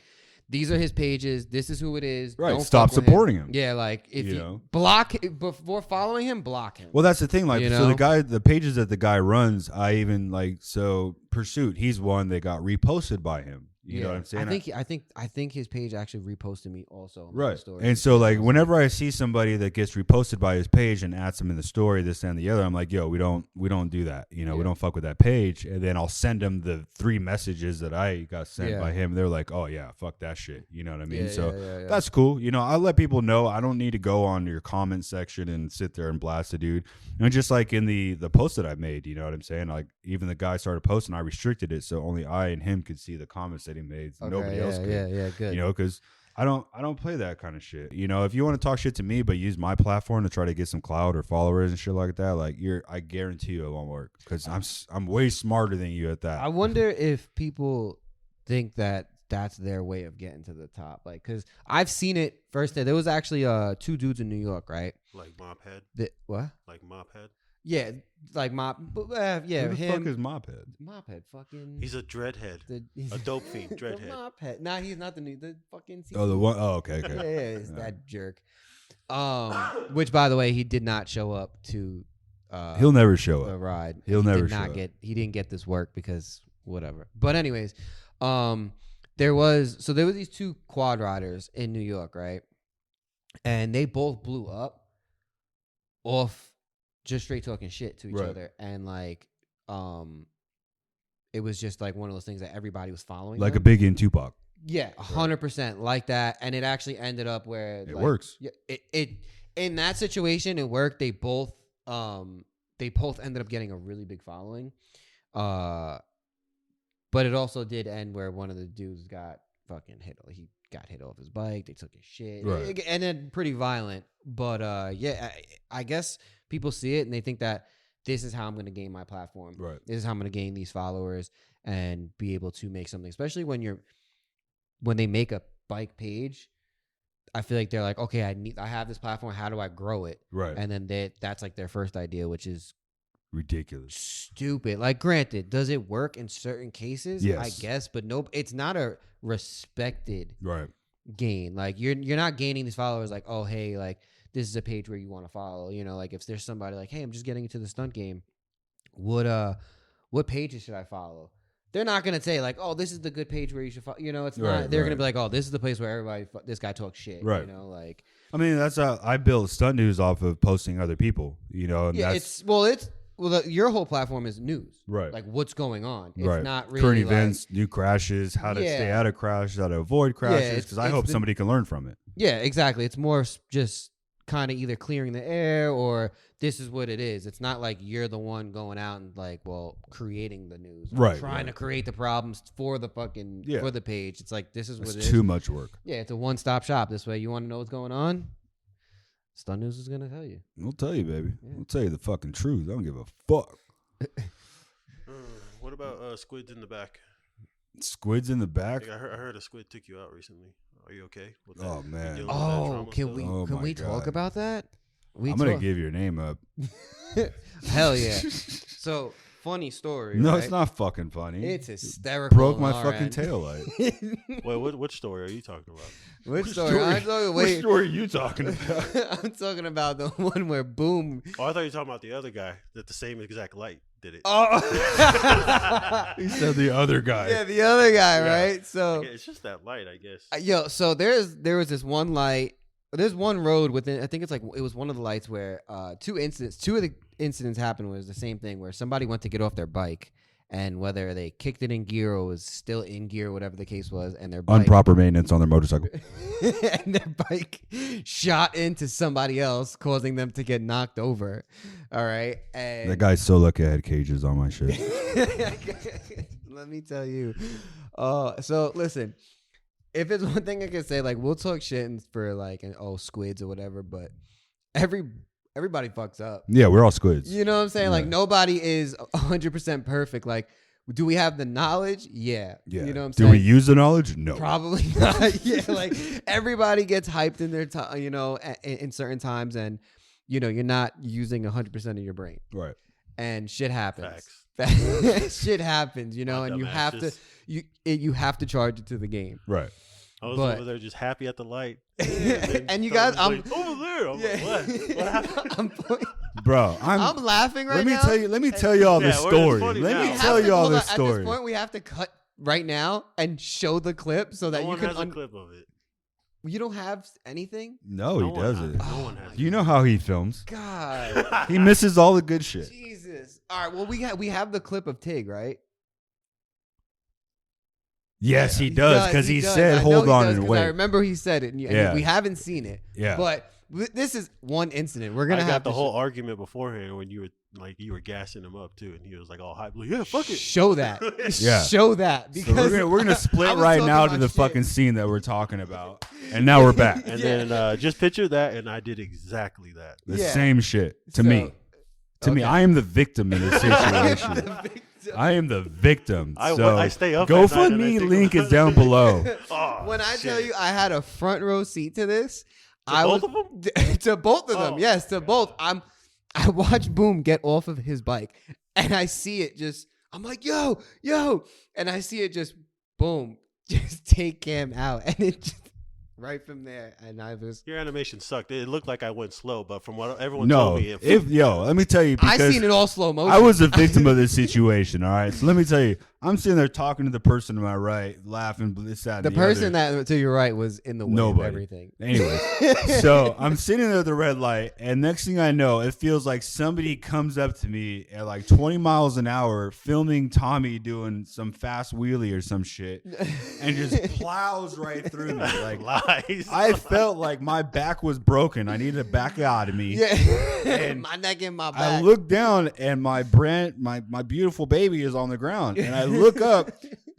these are his pages. This is who it is. Right, Don't stop fuck with supporting him. Yeah, like if You you know? block before following him, block him. Well, that's the thing. Like, You so know? the pages that the guy runs, I even like. So Pursuit, he's one that got reposted by him. You know what I'm saying? I think his page actually reposted me also. On my Right. story. And so, like, whenever I see somebody that gets reposted by his page and adds him in the story, this and the other, I'm like, yo, we don't do that. You know, we Yeah. don't fuck with that page. And then I'll send them the 3 messages that I got sent Yeah. by him. They're like, oh yeah, fuck that shit. You know what I mean? Yeah, so yeah. that's cool. You know, I let people know. I don't need to go on your comment section and sit there and blast a dude. And just like in the post that I made, you know what I'm saying? Like, even the guy started posting, I restricted it so only I and him could see the comments that he made. Okay, Nobody else could. Yeah, good. You know, because I don't play that kind of shit. You know, if you want to talk shit to me, but use my platform to try to get some clout or followers and shit like that, like I guarantee you it won't work, because I'm way smarter than you at that. I wonder if people think that that's their way of getting to the top. Like, because I've seen it first. There was actually 2 dudes in New York, right? Like Mophead, What? like Mophead. Yeah, like yeah, Who the him. fuck is Mophead? Mophead, fucking. He's a dreadhead. he's A dope fiend, the dreadhead. Mophead. Nah, he's not the fucking. Oh, the one oh okay, Yeah, okay. it's that jerk. Which by the way, he did not show up to. He'll never show the up. ride. He'll He never did show not up. get. He didn't get this work because whatever. But anyways, there were these two quad riders in New York, right? And they both blew up off just straight talking shit to each Right. other, and like, it was just like one of those things that everybody was following. Like them. a Biggie and Tupac. Yeah, 100% like that, and it actually ended up where It like, works. Yeah, it in that situation it worked. They both ended up getting a really big following, but it also did end where one of the dudes got fucking hit. He got hit off his bike. They took his shit, Right. and then pretty violent. But yeah, I guess people see it and they think that this is how I'm going to gain my platform. Right. This is how I'm going to gain these followers and be able to make something, especially when they make a bike page. I feel like they're like, okay, I have this platform. How do I grow it? Right. And then that's like their first idea, which is Ridiculous. stupid. Like, granted, does it work in certain cases? Yes. I guess, but no, it's not a respected Right. gain. Like, you're not gaining these followers. Like, oh, hey, like this is a page where you want to follow. You know, like if there's somebody like, hey, I'm just getting into the stunt game. What pages should I follow? They're not gonna say like, oh, this is the good page where you should follow. You know, it's Right, not. They're gonna right. be like, oh, this is the place where this guy talks shit. Right. You know, like I mean, that's how I built Stunt News off of posting other people, you know, and yeah, that's your whole platform is news. right. Like what's going on. It's right. not really current like- events, new crashes, how to stay Yeah. out of crashes, how to avoid crashes, it's- because I it's hope the- somebody can learn from it. Yeah, exactly. It's more just kind of either clearing the air or this is what it is. It's not like you're the one going out and like, well, creating the news, or Right, trying to right. create the problems for the fucking Yeah. for the page. It's like this is what It's it is. too much work. Yeah, it's a one-stop shop. This way, you want to know what's going on. Stun News is gonna tell you. I'll tell you, baby. Yeah. I'll tell you the fucking truth. I don't give a fuck. What about squids in the back? Squids in the back. Like, I heard a squid took you out recently. Are you okay with that? Oh, You man. dealing with that Oh, trauma can still? we Oh, can my we talk God. about that? I'm gonna give your name up. Hell yeah. So funny story. No, right? it's not fucking funny. It's hysterical. broke on my our fucking end. tail light. Wait, which story are you talking about? Which story? I'm talking, Which wait, story are you talking about? I'm talking about the one where Boom. Oh, I thought you were talking about the other guy that the same exact light did it. Oh, He said the other guy. yeah, the other guy, Yeah. right? So, Yeah, it's just that light, I guess. yo, so there was this one light. There's one road within. I think it's like it was one of the lights where two of the incidents happened was the same thing where somebody went to get off their bike. And whether they kicked it in gear or was still in gear, whatever the case was, and their bike Improper maintenance on their motorcycle. and their bike shot into somebody else, causing them to get knocked over. All right, and That guy's so lucky I had cages on my shit. let me tell you. So listen, if it's one thing I can say, like we'll talk shit for like squids or whatever, but everybody fucks up. Yeah, we're all squids. You know what I'm saying? Like Yeah. nobody is 100% perfect. Like, do we have the knowledge? Yeah. Yeah. You know what I'm Do saying? we use the knowledge? No. Probably not. Yeah, like everybody gets hyped in their time, in certain times, and you're not using 100% of your brain, Right. and shit happens. Facts. Shit happens, My and you dumbass have to just- you have to charge it to the game. Right. I was But- over there just happy at the light. And you Tom guys, was like, over there. I'm like, what? What happened? Bro, I'm laughing right let me now. tell you all Yeah, this we're story. funny Let now. me We tell have to- you all hold this on, story. At this point, we have to cut right now and show the clip so that No you one can. has a clip of it. You don't have anything. No, No he one doesn't. has- No one has. You know how he films. God, He misses all the good shit. Jesus. All right. Well, we have the clip of Tig, right? Yes, he does because he does. said, I know "Hold he on does, and 'cause I wait." remember he said it, and Yeah. we haven't seen it. Yeah. But this is one incident. We're gonna I have got the to whole argument beforehand when you were gassing him up too, and he was like all hype, like, yeah, fuck it. show that. Yeah. Show that So because we're gonna I split was right talking now about to the shit. fucking scene that we're talking about, and now we're back. And Yeah. then just picture that, and I did exactly that. The Yeah. same shit to So- me. To me, Okay. I am the victim in this situation. The victim. I am the victim. I So stay up at night and I GoFundMe think link about is down below. Oh, When I tell shit. you I had a front row seat to this, To I both was of them? to both of them. Oh, Yes, to God. both. I watch Boom get off of his bike, and I see it just. I'm like, yo, and I see it just boom, just take Cam out, and it just right from there, and I was. Your animation sucked. It looked like I went slow, but from what everyone No, told me, let me tell you, I because seen it all slow motion. I was a victim of this situation. All right, so let me tell you, I'm sitting there talking to the person to my right, laughing. This, that, and the person that to your right was in the way Nobody. of everything. Anyway, so I'm sitting there at the red light, and next thing I know, it feels like somebody comes up to me at like 20 miles an hour, filming Tommy doing some fast wheelie or some shit, and just plows right through me. Like lies. I felt like my back was broken. I needed to back out of me. Yeah, And my neck and my back. I look down, and my beautiful baby is on the ground, and I look up,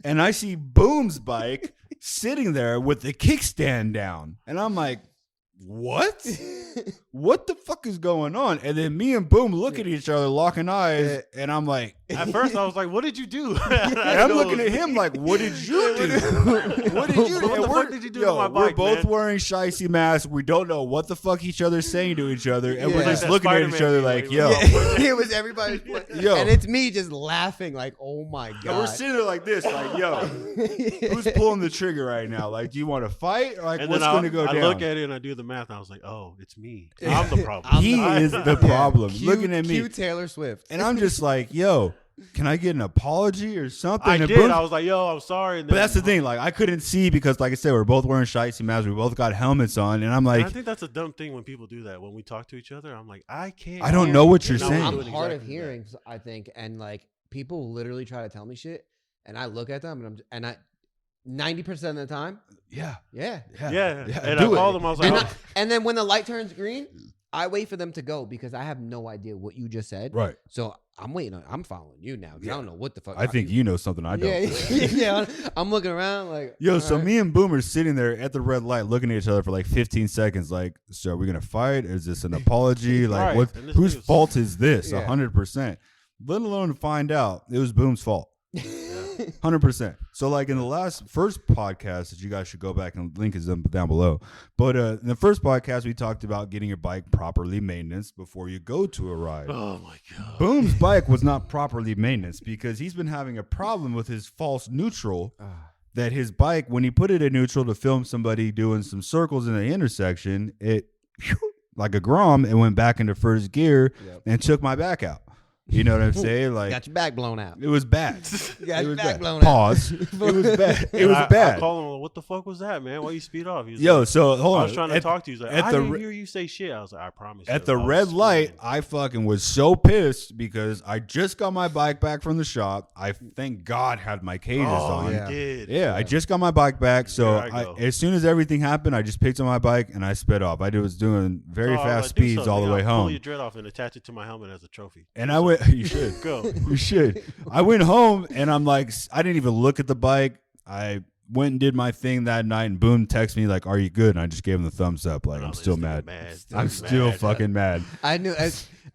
and I see Boom's bike sitting there with the kickstand down, and I'm like, what? What the fuck is going on? And then me and Boom look at each other, locking eyes, and I'm like, At first, I was like, "What did you do?" and I'm looking at him like, what did you do? What did you do? What And the we're- fuck did you do to my We're bike, both man? wearing shicey masks. We don't know what the fuck each other's saying to each other, and Yeah. we're Like just that looking at each Spider-Man other meme like, where yo. you It was everybody's point. Yo. And it's me just laughing like, oh my god. And we're sitting there like this, like, yo, who's pulling the trigger right now? Like, do you want to fight? Or like, And what's then going to go I down? look at it and I do the math. And I was like, "Oh, it's me. I'm the problem." He is the problem. Cue- Looking at me. cue Taylor Swift. And I'm just like, yo, can I get an apology or something? I And did. Boom- I was like, "Yo, I'm sorry." And but then- that's the thing. Like, I couldn't see because, like I said, we're both wearing shicey masks. We both got helmets on. And I'm And like, I think that's a dumb thing when people do that. When we talk to each other, I'm like, I can't. I don't know what you're And saying. I'm doing hard exactly of hearing, I think, and like people literally try to tell me shit, and I look at them and I 90% of the time, yeah, yeah. Yeah. yeah, And I do it. called them. I was like, And, "Oh." and then when the light turns green, I wait for them to go because I have no idea what you just said. Right. So I'm waiting. I'm following you now. 'Cause I don't know what the fuck. I think you know something I don't. Yeah. I'm looking around like. Yo, all so right. me and Boom are sitting there at the red light looking at each other for like 15 seconds. Like, so are we going to fight? Is this an apology? Like, Right. what? And this Whose nigga's- fault is this? Yeah. 100%. Let alone find out it was Boom's fault. 100%. So, like in the first podcast that you guys should go back and link is down below. But in the first podcast, we talked about getting your bike properly maintenance before you go to a ride. Oh my god. Boom's bike was not properly maintenance because he's been having a problem with his false neutral. That his bike, when he put it in neutral to film somebody doing some circles in the intersection, it like a Grom, it went back into first gear and took my back out. You know what I'm saying? Like, Got your back blown out. it was bad. You got It your was back bad. blown Pause. It was bad. It And was I bad. called him. What the fuck was that, man? Why you speed off? He was Yo, like, so hold on. I was trying to talk to you. He's like, at I the didn't re- hear you say shit. I was like, I promise. you, At the I was red light, speeding. I fucking was so pissed because I just got my bike back from the shop. I thank God had my cages Oh, on. you Yeah. did. Yeah, I just got my bike back, so Here I go. as soon as everything happened, I just picked up my bike and I sped off. I was doing very So I was fast like, do speeds all the something. way I'll Pull home, your dread off and attach it to my helmet as a trophy. and I went. You should. Go. You should. I went home and I'm like, I didn't even look at the bike. I went and did my thing that night, and Boom texted me like, "Are you good?" And I just gave him the thumbs up. Like, Oh, I'm this still nigga mad. Still I'm mad. still fucking mad. I knew.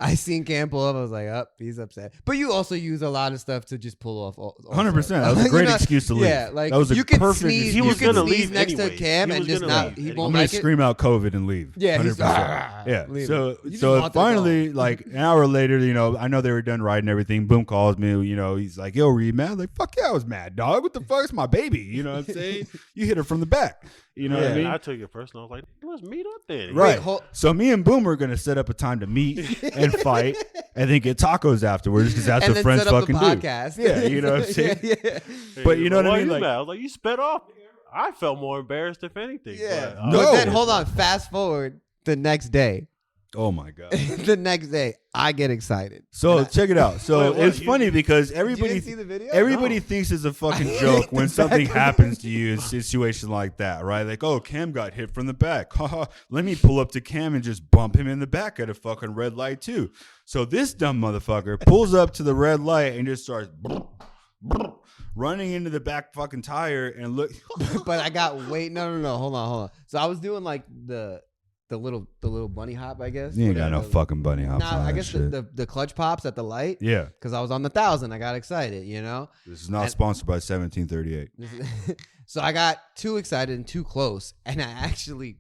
I seen Cam pull up. I was like, "Up, he's upset." But you also use a lot of stuff to just pull off. 100%. That was a great excuse to leave. Yeah, like That was a you can perfect sneeze. excuse. He You was can gonna sneeze leave next anyway. to Cam He and was just gonna not. leave. He I'm won't I'm gonna like it. scream out COVID and leave. Yeah, he's 100%. Yeah. leave So it. You just so want to finally, like an hour later, you know, I know they were done riding everything. Boom calls me. You know, he's like, "Yo, were you mad?" Like, "Fuck yeah, I was mad, dog. What the fuck? It's my baby." You know what I'm saying? You hit her from the back. You know what I Yeah, mean? I took it personal. I was like, let's meet up then. Right. Wait, hold- So me and Boom are gonna set up a time to meet and fight, and then get tacos afterwards because that's and what then friends set up fucking the do. podcast. Yeah, you know what I'm saying? yeah. Hey, But you know what I why mean? You Like- mad? I was like, you sped off. I felt more embarrassed if anything. Yeah. But, No. But then hold on. Fast forward the next day. Oh my god. The next day, I get excited. So And I- check it out. So Wait, what? it's funny because You everybody didn't see the video? Everybody No. thinks it's a fucking I joke hit when the something back of happens to you in a situation like that, right? Like, oh, Cam got hit from the back. Haha. Let me pull up to Cam and just bump him in the back at a fucking red light too. So this dumb motherfucker pulls up to the red light and just starts running into the back fucking tire and look. But I got no. Hold on. So I was doing like the little bunny hop, I guess. You ain't got no Whatever. fucking bunny hops Nah, on I that guess shit. the clutch pops at the light. Yeah, Because I was on the 1,000. I got excited, you know? this is not And- sponsored by 1738. So I got too excited and too close. And I actually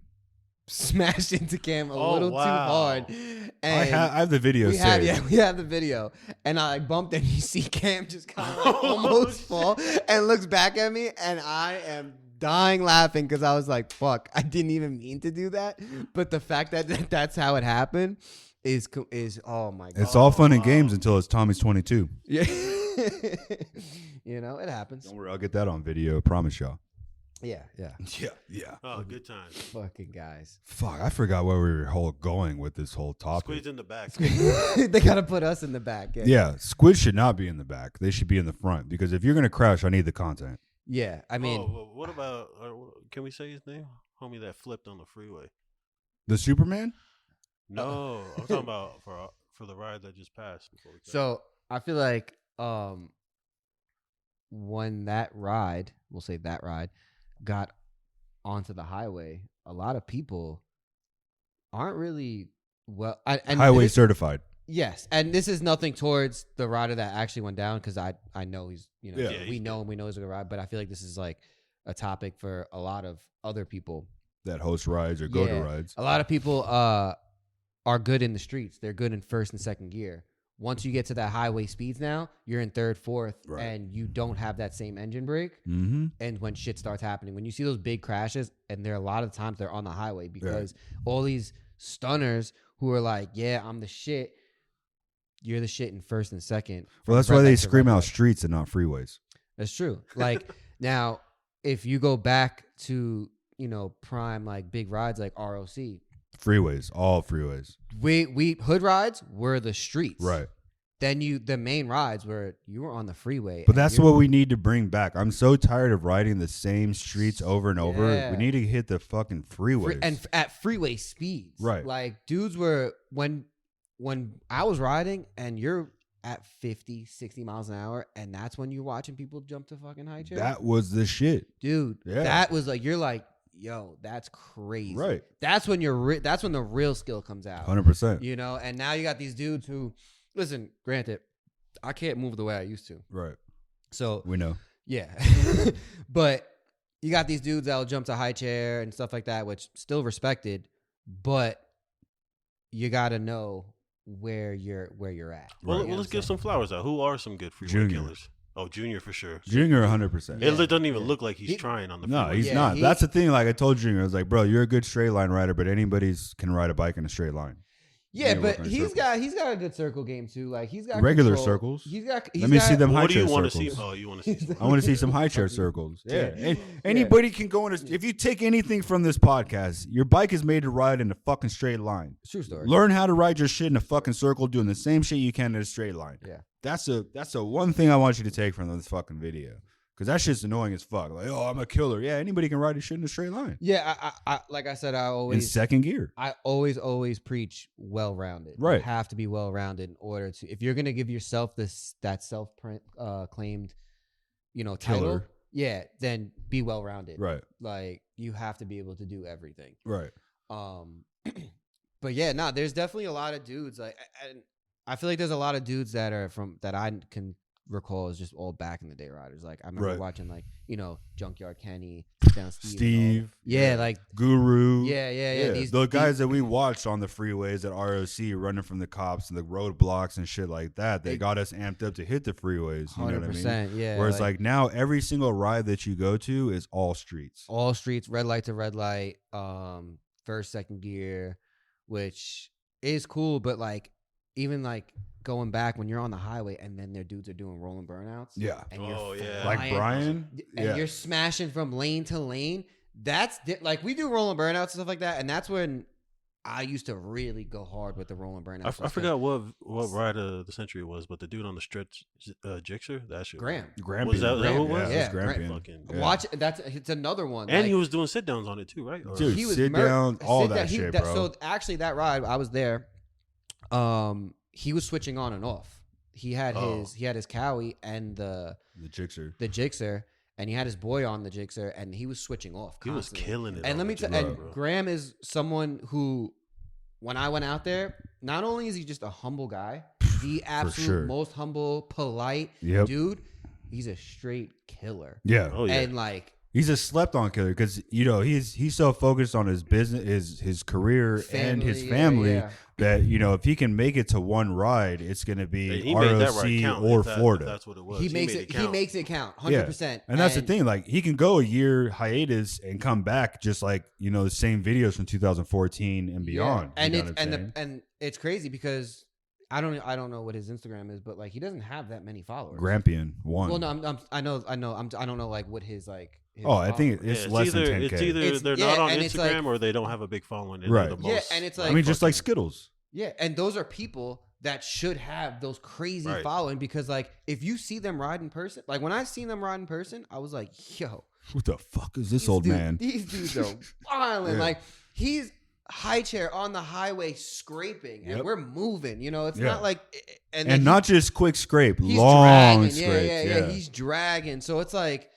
smashed into Cam a Oh, little too wow. hard. I And have the video we have, saved. we have the video. And I bumped and you see Cam just kind of like Oh, almost shit. fall and looks back at me. And I am dying laughing because I was like, fuck, I didn't even mean to do that. But the fact that that's how it happened is oh my God. It's all fun and wow. games until it's Tommy's 22. Yeah. You know, it happens. Don't worry, I'll get that on video. Promise y'all. Yeah. Yeah. Oh, good times. Fucking guys. Fuck, I forgot where we were going with this whole topic. Squid's in the back. They got to put us in the back. Yeah, squid should not be in the back. They should be in the front because if you're gonna crash, I need the content. Yeah. I mean, well, what about? Can we say his name? Homie that flipped on the freeway. The Superman? No, I'm talking about for the ride that just passed. Before we cut. so I feel like when that ride, we'll say that ride, got onto the highway, a lot of people aren't really and Highway this- certified. Yes, and this is nothing towards the rider that actually went down because I know he's Yeah. Yeah, we he's know him, we know he's a good ride, but I feel like this is like a topic for a lot of other people. That host rides or go to Yeah. rides. A lot of people are good in the streets. They're good in first and second gear. Once you get to that highway speeds now, you're in third, fourth, Right. and you don't have that same engine brake. Mm-hmm. And when shit starts happening, when you see those big crashes, and there are a lot of times they're on the highway because all these stunners who are like, yeah, I'm the shit. You're the shit in first and second. Well, that's from why red they light to scream red out light. streets and not freeways. That's true. Like now, if you go back to prime like big rides like ROC, Freeways, all freeways. we hood rides were the streets. Right. Then the main rides where you were on the freeway. But and that's you're- what we need to bring back. I'm so tired of riding the same streets over and over. Yeah. We need to hit the fucking freeways. at freeway speeds. Right. Like dudes were when I was riding and you're at 50, 60 miles an hour, and that's when you're watching people jump to fucking high chair. that was the shit. Dude, Yeah. that was like you're like, yo, that's crazy. Right. That's when that's when the real skill comes out. 100%. And now you got these dudes who, listen, granted, I can't move the way I used to. Right. So We know. yeah, but you got these dudes that'll jump to high chair and stuff like that, which still respected, but you got to know where you're at. well, You know well, what let's I'm give saying? some flowers out. Who are some good freeway Junior. killers? Oh, Junior for sure. Junior 100%. Yeah. It doesn't even look like he's He- trying on the No, freeway. he's Yeah, not. he- That's the thing. Like I told Junior, I was like, bro, you're a good straight line rider, but anybody's can ride a bike in a straight line. Yeah, You work but on he's circles. got a good circle game too. Like he's got Regular control. circles. He's got. Let me see them high What do chair you want to see? circles. Oh, you want to see? I want to see some high chair Fucking- circles. Yeah. Yeah. And anybody can go in. If you take anything from this podcast, your bike is made to ride in a fucking straight line. True story. Learn how to ride your shit in a fucking circle, doing the same shit you can in a straight line. Yeah. That's a one thing I want you to take from this fucking video. Because that shit's annoying as fuck. Like, oh, I'm a killer. Yeah, anybody can ride his shit in a straight line. Yeah, I like I said, I In always second gear. I always preach well rounded. Right. You have to be well rounded in order to, if you're gonna give yourself that self claimed, title. Killer. Yeah, then be well rounded. Right. Like you have to be able to do everything. Right. But yeah, there's definitely a lot of dudes like, and I feel like there's a lot of dudes that are that I can recall as just all back in the day riders. Like I remember Right. watching like Junkyard Kenny, Down Steve. Steve. Yeah, like Guru. yeah. The guys that we watched on the freeways at ROC running from the cops and the roadblocks and shit like that, they got us amped up to hit the freeways. You know what I mean? 100%. Yeah. Whereas like now every single ride that you go to is all streets. all streets, red light to red light, first, second gear, which is cool, but like even like going back when you're on the highway and then their dudes are doing rolling burnouts. Yeah. And Oh, yeah. Like flying, Brian. and Yeah. you're smashing from lane to lane. That's like we do rolling burnouts and stuff like that, and that's when I used to really go hard with the rolling burnouts. I forgot what ride of the century it was, but the dude on the stretch Gixxer, that shit. Graham. Grampian. Was that who it was? Yeah, Grampian. Fucking, Yeah. Watch it's another one. And like, he was doing sit downs on it too, right? Or- Dude, he was sit down, all that shit, bro. So actually, that ride I was there. He was switching on and off. He had his Cowie and the Gixxer. Gixxer, and he had his boy on the Gixxer, and he was switching off. he was constantly. killing it. And on let me the tell, Gixxer, and bro. Graham is someone who, when I went out there, not only is he just a humble guy, the absolute sure. most humble, polite Yep. dude. He's a straight killer. Yeah. Oh yeah. And like He's a slept on killer because he's so focused on his business, his career, and his family that if he can make it to one ride, it's going to be ROC or Florida. That's what it was. He makes it count 100%. Yeah. And that's the thing. Like he can go a year hiatus and come back just like the same videos from 2014 and beyond. And it's crazy because I don't know what his Instagram is, but like he doesn't have that many followers. Grampian one. Well, no, I know. I don't know like what his like. I think it's less than 10K. It's either they're not on Instagram or they don't have a big following. Right. And it's like just like Skittles. Yeah, and those are people that should have those crazy following because like if you see them ride in person, like when I seen them ride in person, I was like, yo, what the fuck is this old man? These dudes are violent. Like he's high chair on the highway scraping and we're moving. It's not like and not just quick scrape, long scrapes. Yeah, he's dragging. So it's like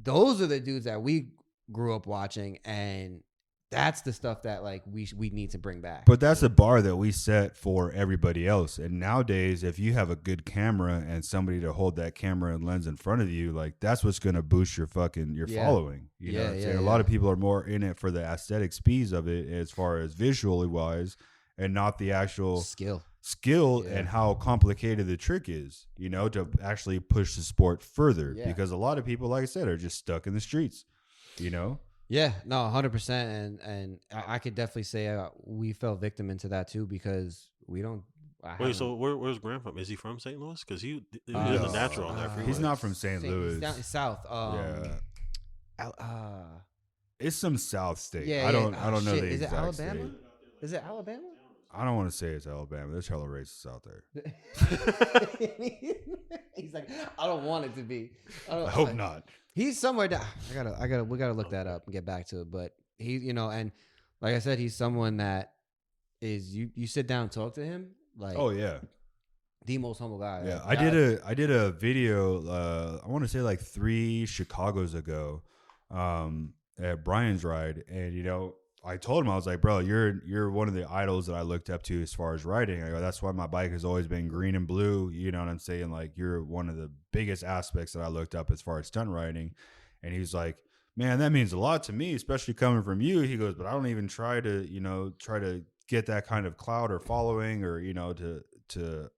those are the dudes that we grew up watching, and that's the stuff that like we need to bring back. But that's a bar that we set for everybody else. And nowadays, if you have a good camera and somebody to hold that camera and lens in front of you, like that's what's going to boost your following. You know what I'm saying? A lot of people are more in it for the aesthetic speeds of it as far as visually wise, and not the actual skill and how complicated the trick is, to actually push the sport further. Because a lot of people, like I said, are just stuck in the streets, Yeah, no, 100%, and I could definitely say we fell victim into that too because we don't. Wait, so where's Graham from? Is he from St. Louis? Because he is a natural on that freeway. He's not from St. Louis. He's down south. It's some South state. Yeah, I don't know the exact Alabama? State. Is it Alabama? I don't want to say it's Alabama. There's hella racists out there. He's like, I don't want it to be. I hope not. He's somewhere down. We gotta look that up and get back to it. But he, and like I said, he's someone that is you sit down and talk to him like. Oh yeah. The most humble guy. Yeah, I did a video. I want to say like 3 Chicagos ago, at Brian's ride, and I told him, I was like, bro, you're one of the idols that I looked up to as far as riding. I go, that's why my bike has always been green and blue. You know what I'm saying? Like you're one of the biggest aspects that I looked up as far as stunt riding. And he's like, man, that means a lot to me, especially coming from you. He goes, but I don't even try to get that kind of clout or following or, to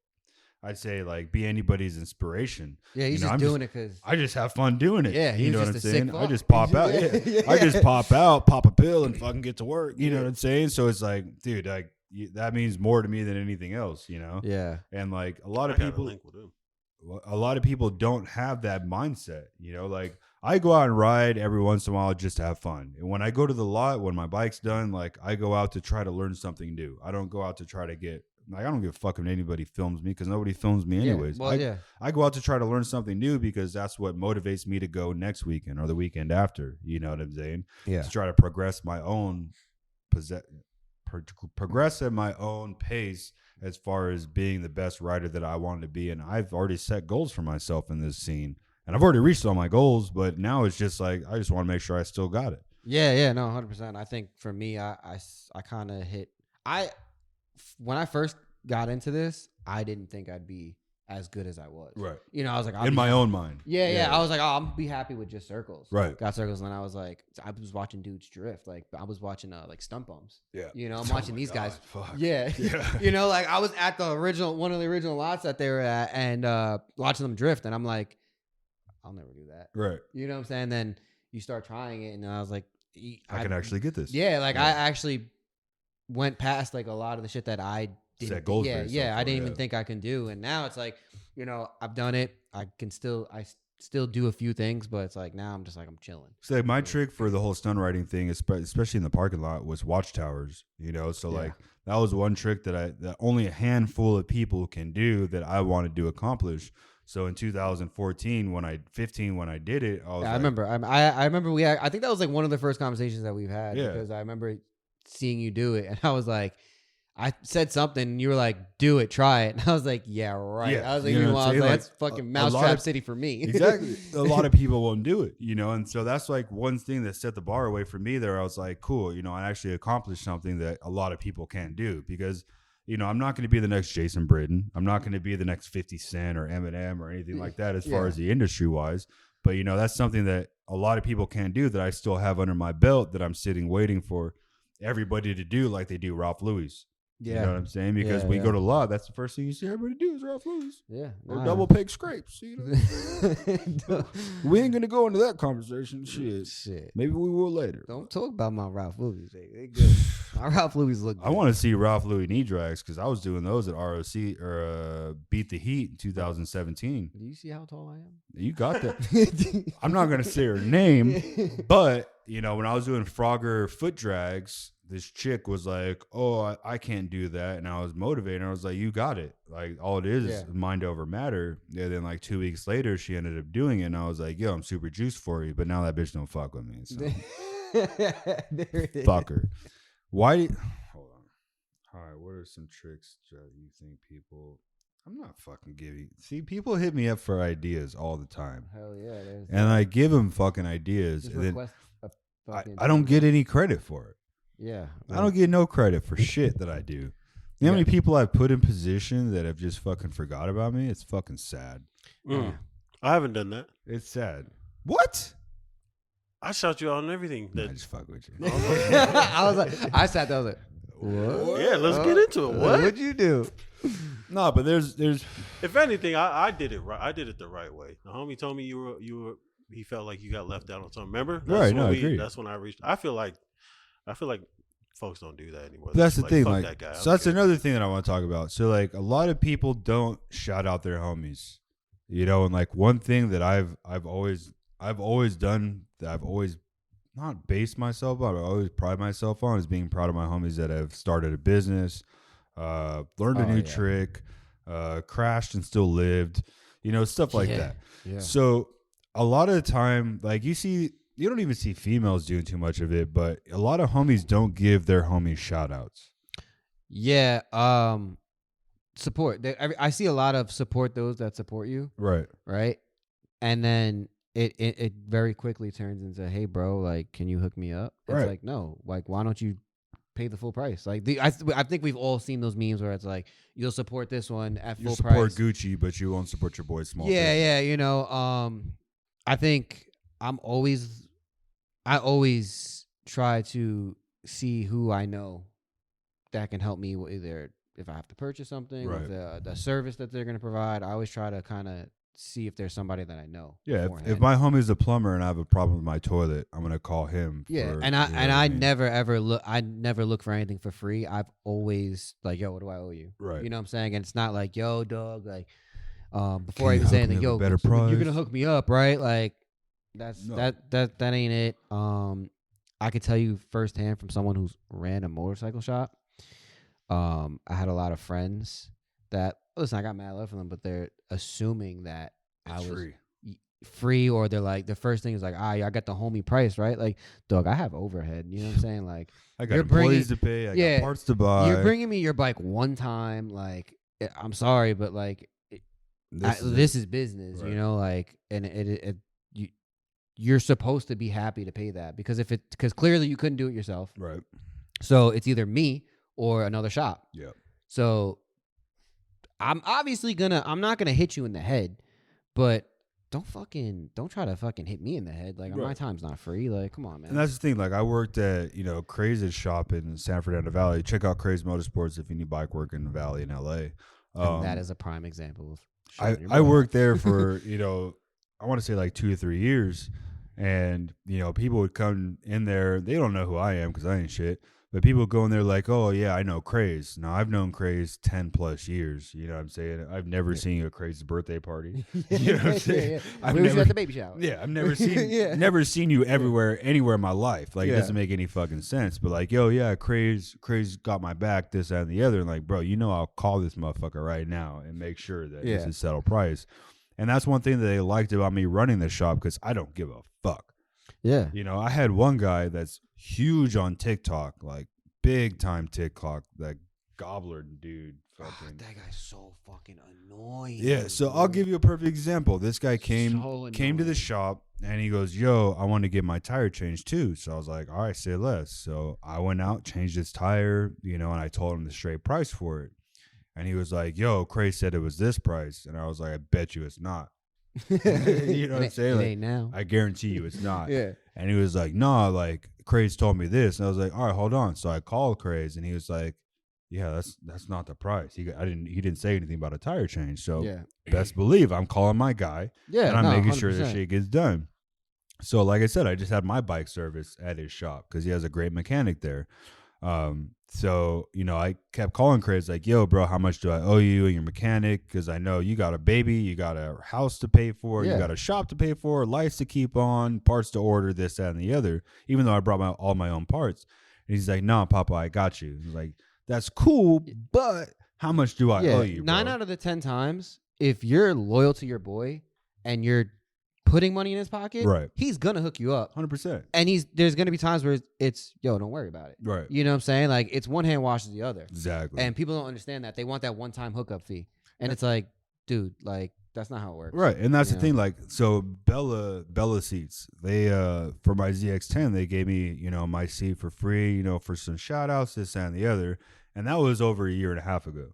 I'd say like be anybody's inspiration. Yeah, he's just doing it because I just have fun doing it. Yeah, you know what I'm saying? I just pop out. I just pop out, pop a pill, and fucking get to work. You know what I'm saying? So it's like, dude, like that means more to me than anything else. Yeah. And like a lot of people don't have that mindset. Like I go out and ride every once in a while just to have fun. And when I go to the lot, when my bike's done, like I go out to try to learn something new. I don't go out to try to get. Like, I don't give a fuck if anybody films me because nobody films me anyways. I go out to try to learn something new because that's what motivates me to go next weekend or the weekend after. You know what I'm saying? Yeah. To try to progress my own progress at my own pace as far as being the best rider that I wanted to be. And I've already set goals for myself in this scene. And I've already reached all my goals, but now it's just like I just want to make sure I still got it. Yeah, no, 100%. I think for me, I kind of hit when I first got into this, I didn't think I'd be as good as I was. Right. I was like, in my own mind. Yeah. I was like, I'm be happy with just circles. Right. Got circles, and I was like, I was watching dudes drift. Like I was watching like stunt bumps. Yeah. I'm watching these guys. Fuck. Yeah. Like I was at one of the original lots that they were at, and watching them drift, and I'm like, I'll never do that. Right. You know what I'm saying? Then you start trying it, and I was like, I can actually get this. Yeah. Like I actually went past like a lot of the shit that I didn't. Set goals I didn't even think I can do, and now it's like, I've done it. I still do a few things, but it's like now I'm just like I'm chilling. So like my trick for the whole stunt riding thing, especially in the parking lot, was watchtowers. So like that was one trick that only a handful of people can do that I wanted to accomplish. So in 2014, when I did it, I remember. I remember I think that was like one of the first conversations that we've had. Yeah. Because I remember seeing you do it, and I was like, I said something, and you were like, "Do it, try it." And I was like, "Yeah, right." Yeah, I was like, "That's fucking Mousetrap City for me." Exactly. A lot of people won't do it, and so that's like one thing that set the bar away for me. There, I was like, "Cool," I actually accomplished something that a lot of people can't do because. I'm not going to be the next Jason Britton. I'm not going to be the next 50 Cent or Eminem or anything like that as far as the industry wise. But that's something that a lot of people can't do that I still have under my belt that I'm sitting waiting for everybody to do like they do Ralph Lauren. You know what I'm saying? Because we go to law, that's the first thing you see everybody do is Ralph Lauren. Yeah. Or double peg scrapes. We ain't gonna go into that conversation. Shit. Maybe we will later. Don't talk about my Ralph Lauren. They good. My Ralph Lauren look good. I want to see Ralph Lauren knee drags because I was doing those at ROC or Beat the Heat in 2017. Do you see how tall I am? You got that. I'm not gonna say her name, but when I was doing Frogger foot drags, this chick was like, "Oh, I can't do that," and I was motivated. I was like, "You got it. Like all it is mind over matter." And then like 2 weeks later, she ended up doing it, and I was like, "Yo, I'm super juiced for you," but now that bitch don't fuck with me. So. Fuck her. Why? Hold on. All right, what are some tricks that you think people? I'm not fucking giving. See, people hit me up for ideas all the time. Hell yeah, and I give them fucking ideas, and then I don't get any credit for it. Yeah, I don't get no credit for shit that I do. You know how many people I've put in position that have just fucking forgot about me? It's fucking sad. I haven't done that. It's sad. What? I shout you out on everything. I just fuck with you. I sat there. I was like, what? Yeah, let's get into it. What? What'd you do? No, but there's. If anything, I did it right. I did it the right way. The homie told me you were. He felt like you got left out on something. Remember? Right. No, I agree. That's when I reached. I feel like folks don't do that anymore. That's the thing. Like, that guy. So that's another thing that I want to talk about. So like, a lot of people don't shout out their homies, and like one thing that I've always done that I've always not based myself on, but I always pride myself on is being proud of my homies that have started a business, learned a new trick, crashed and still lived, stuff like that. Yeah. So a lot of the time, like you don't even see females doing too much of it, but a lot of homies don't give their homies shout outs. Yeah. Support. I see a lot of support those that support you. Right. Right. And then it very quickly turns into, hey, bro, like, can you hook me up? It's right. like, no, like, why don't you pay the full price? Like, I think we've all seen those memes where it's like, you'll support this one at full price. You support Gucci, but you won't support your boy's small business. Yeah. I think I always try to see who I know that can help me with either if I have to purchase something, right. or the service that they're going to provide. I always try to kind of see if there's somebody that I know. Yeah, if my homie's a plumber and I have a problem with my toilet, I'm gonna call him. Yeah, I never ever look. I never look for anything for free. I've always like, yo, what do I owe you? Right. You know what I'm saying? And it's not like, yo, dog, like, before I even say anything, yo, you're gonna hook me up, right? Like, that ain't it. I could tell you firsthand from someone who's ran a motorcycle shop. I had a lot of friends that, listen, I got mad love from them, but they're assuming that I was free, or they're like, the first thing is like, I got the homie price, right? Like, dog, I have overhead. You know what I'm saying? Like, I got employees to pay. I got parts to buy. You're bringing me your bike one time. Like, I'm sorry, but like, this is business, right. Like, and you're supposed to be happy to pay that because clearly you couldn't do it yourself. Right. So it's either me or another shop. Yeah. So I'm obviously I'm not gonna hit you in the head, but don't try to fucking hit me in the head. Like, right. My time's not free. Like, come on, man. And that's the thing. Like, I worked at, Craze's shop in San Fernando Valley. Check out Craze Motorsports if you need bike work in the Valley in LA. And that is a prime example of I worked there for, I want to say like 2 or 3 years. And, people would come in there. They don't know who I am because I ain't shit. But people go in there like, oh, yeah, I know Craze. Now, I've known Craze 10 plus years. You know what I'm saying? I've never seen a Craze's birthday party. You know what I'm saying? Yeah. I've never at the baby shower. Yeah, I've never seen never seen you anywhere in my life. Like, it doesn't make any fucking sense. But like, yo, yeah, Craze got my back, this, that, and the other. And like, bro, I'll call this motherfucker right now and make sure that this is settled price. And that's one thing that they liked about me running the shop because I don't give a fuck. Yeah. I had one guy that's huge on TikTok, like big time TikTok, that gobbler dude. That guy's so fucking annoying. Yeah, so I'll give you a perfect example. This guy came to the shop and he goes, yo, I want to get my tire changed too. So I was like, all right, say less. So I went out, changed his tire, and I told him the straight price for it. And he was like, yo, Craze said it was this price. And I was like, I bet you it's not. You know what I'm saying? It Like, ain't now. I guarantee you it's not. Yeah. And he was like, nah, like Craze told me this. And I was like, all right, hold on. So I called Craze and he was like, yeah, that's not the price. He didn't say anything about a tire change. So Yeah. best believe I'm calling my guy Yeah. and I'm no, making sure that 100%. shit gets done. So like I said, I just had my bike service at his shop because he has a great mechanic there. So, you know, I kept calling Chris like, yo, bro, how much do I owe you and your mechanic? Because I know you got a baby, you got a house to pay for, you Yeah. got a shop to pay for, lights to keep on, parts to order, this, that, and the other, even though I brought all my own parts. And he's like, no, Papa, I got you. He's like, that's cool, but how much do I owe you, bro? 9 out of the 10 times, if you're loyal to your boy and you're putting money in his pocket, Right. he's gonna hook you up. 100%. And there's gonna be times where it's yo, don't worry about it. Right. You know what I'm saying? Like it's one hand washes the other. Exactly. And people don't understand that. They want that one-time hookup fee. And it's like, dude, like that's not how it works. Right, and that's the Yeah. thing. Like, so Bella seats. They for my ZX10, they gave me my seat for free. For some shout outs, this and the other, and that was over a year and a half ago.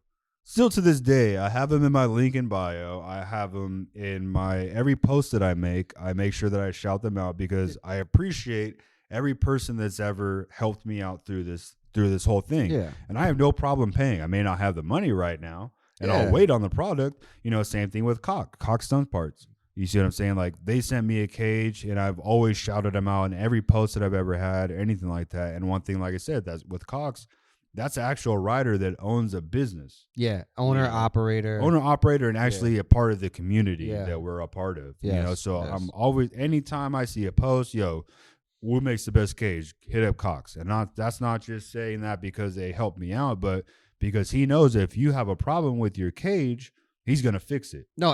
Still to this day, I have them in my link in bio. I have them in my every post that I make. I make sure that I shout them out because I appreciate every person that's ever helped me out through this whole thing. Yeah. And I have no problem paying. I may not have the money right now. And Yeah. I'll wait on the product. Same thing with Cock Stunt Parts. You see what I'm saying? Like, they sent me a cage, and I've always shouted them out in every post that I've ever had, or anything like that. And one thing, like I said, that's with Cox, that's an actual rider that owns a business, Yeah. Owner, Yeah. operator. owner, operator, and actually a part of the community Yeah. that we're a part of. Yes, So yes. I'm always, anytime I see a post, who makes the best cage? Hit up Cox. And that's not just saying that because they helped me out, but because he knows if you have a problem with your cage, he's gonna fix it. No,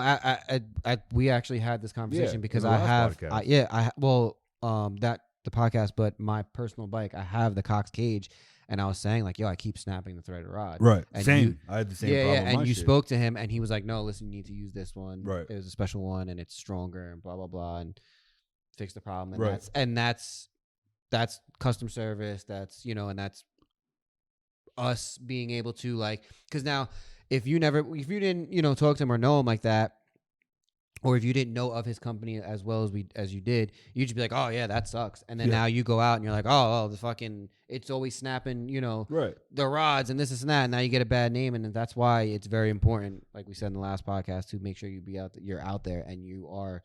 we actually had this conversation Yeah, because in the I last have, podcast. the podcast, but my personal bike, I have the Cox cage, and I was saying like, yo, I keep snapping the threaded rod. Right. And Same. I had the same Yeah, problem. yeah. with And my you shit. spoke to him, and he was like, no, listen, you need to use this one. Right. It was a special one, and it's stronger, and blah blah blah, and fix the problem. And Right. that's custom service. That's and that's us being able to because now if you didn't talk to him or know him like that, or if you didn't know of his company as well as you did, you'd just be like, oh yeah, that sucks. And then Yeah. now you go out and you're like, oh the fucking, it's always snapping Right. the rods and this and that, and now you get a bad name. And that's why it's very important, like we said in the last podcast, to make sure you're out there and you are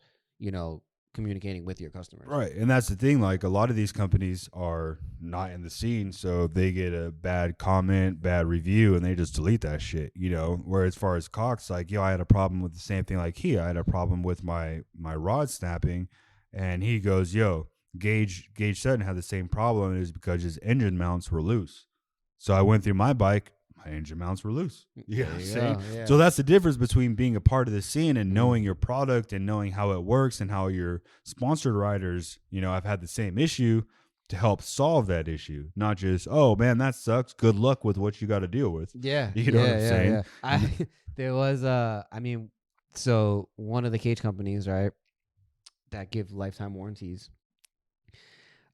communicating with your customers. Right. And that's the thing. Like, a lot of these companies are not in the scene, so they get a bad comment, bad review, and they just delete that shit, Where as far as Cox, like, I had a problem with the same thing like I had a problem with my rod snapping, and he goes, Gage Sutton had the same problem, and it was because his engine mounts were loose. So I went through my bike, my engine mounts were loose. You know what I'm saying? Yeah. So that's the difference between being a part of the scene and knowing your product and knowing how it works and how your sponsored riders, I've had the same issue, to help solve that issue. Not just, oh man, that sucks. Good luck with what you got to deal with. Yeah. You know what I'm saying? Yeah. There was so one of the cage companies, right, that give lifetime warranties,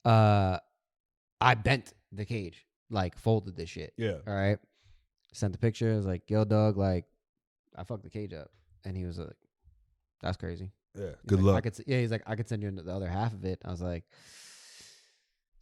I bent the cage, like folded this shit. Yeah. All right. Sent the picture. I was like, yo, Doug, like, I fucked the cage up. And he was like, that's crazy. Yeah. He's Good like, luck. he's like, I could send you the other half of it. I was like,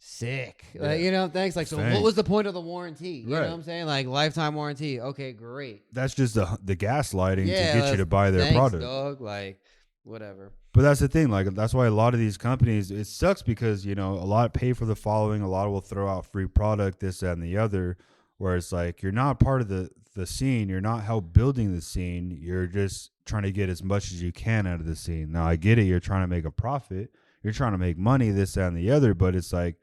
sick. Yeah. Like, thanks. Like, so what Thanks. was the point of the warranty? You know Right. what I'm saying? Like, lifetime warranty. Okay, great. That's just the gaslighting Yeah, to get you to buy their thanks, product. dog. Like, whatever. But that's the thing. Like, that's why a lot of these companies, it sucks because, a lot pay for the following. A lot will throw out free product, this, that, and the other. Where it's like, you're not part of the scene. You're not help building the scene. You're just trying to get as much as you can out of the scene. Now, I get it. You're trying to make a profit. You're trying to make money, this, that, and the other. But it's like,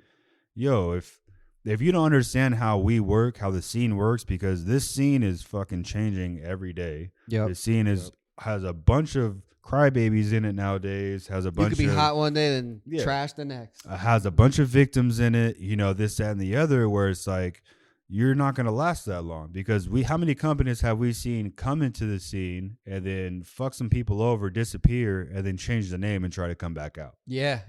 if you don't understand how we work, how the scene works, because this scene is fucking changing every day. Yep. The scene has a bunch of crybabies in it nowadays. Has a You bunch could be of hot one day, then Yeah. trash the next. has a bunch of victims in it. This, that, and the other. Where it's like, you're not going to last that long, because how many companies have we seen come into the scene and then fuck some people over, disappear, and then change the name and try to come back out? Yeah.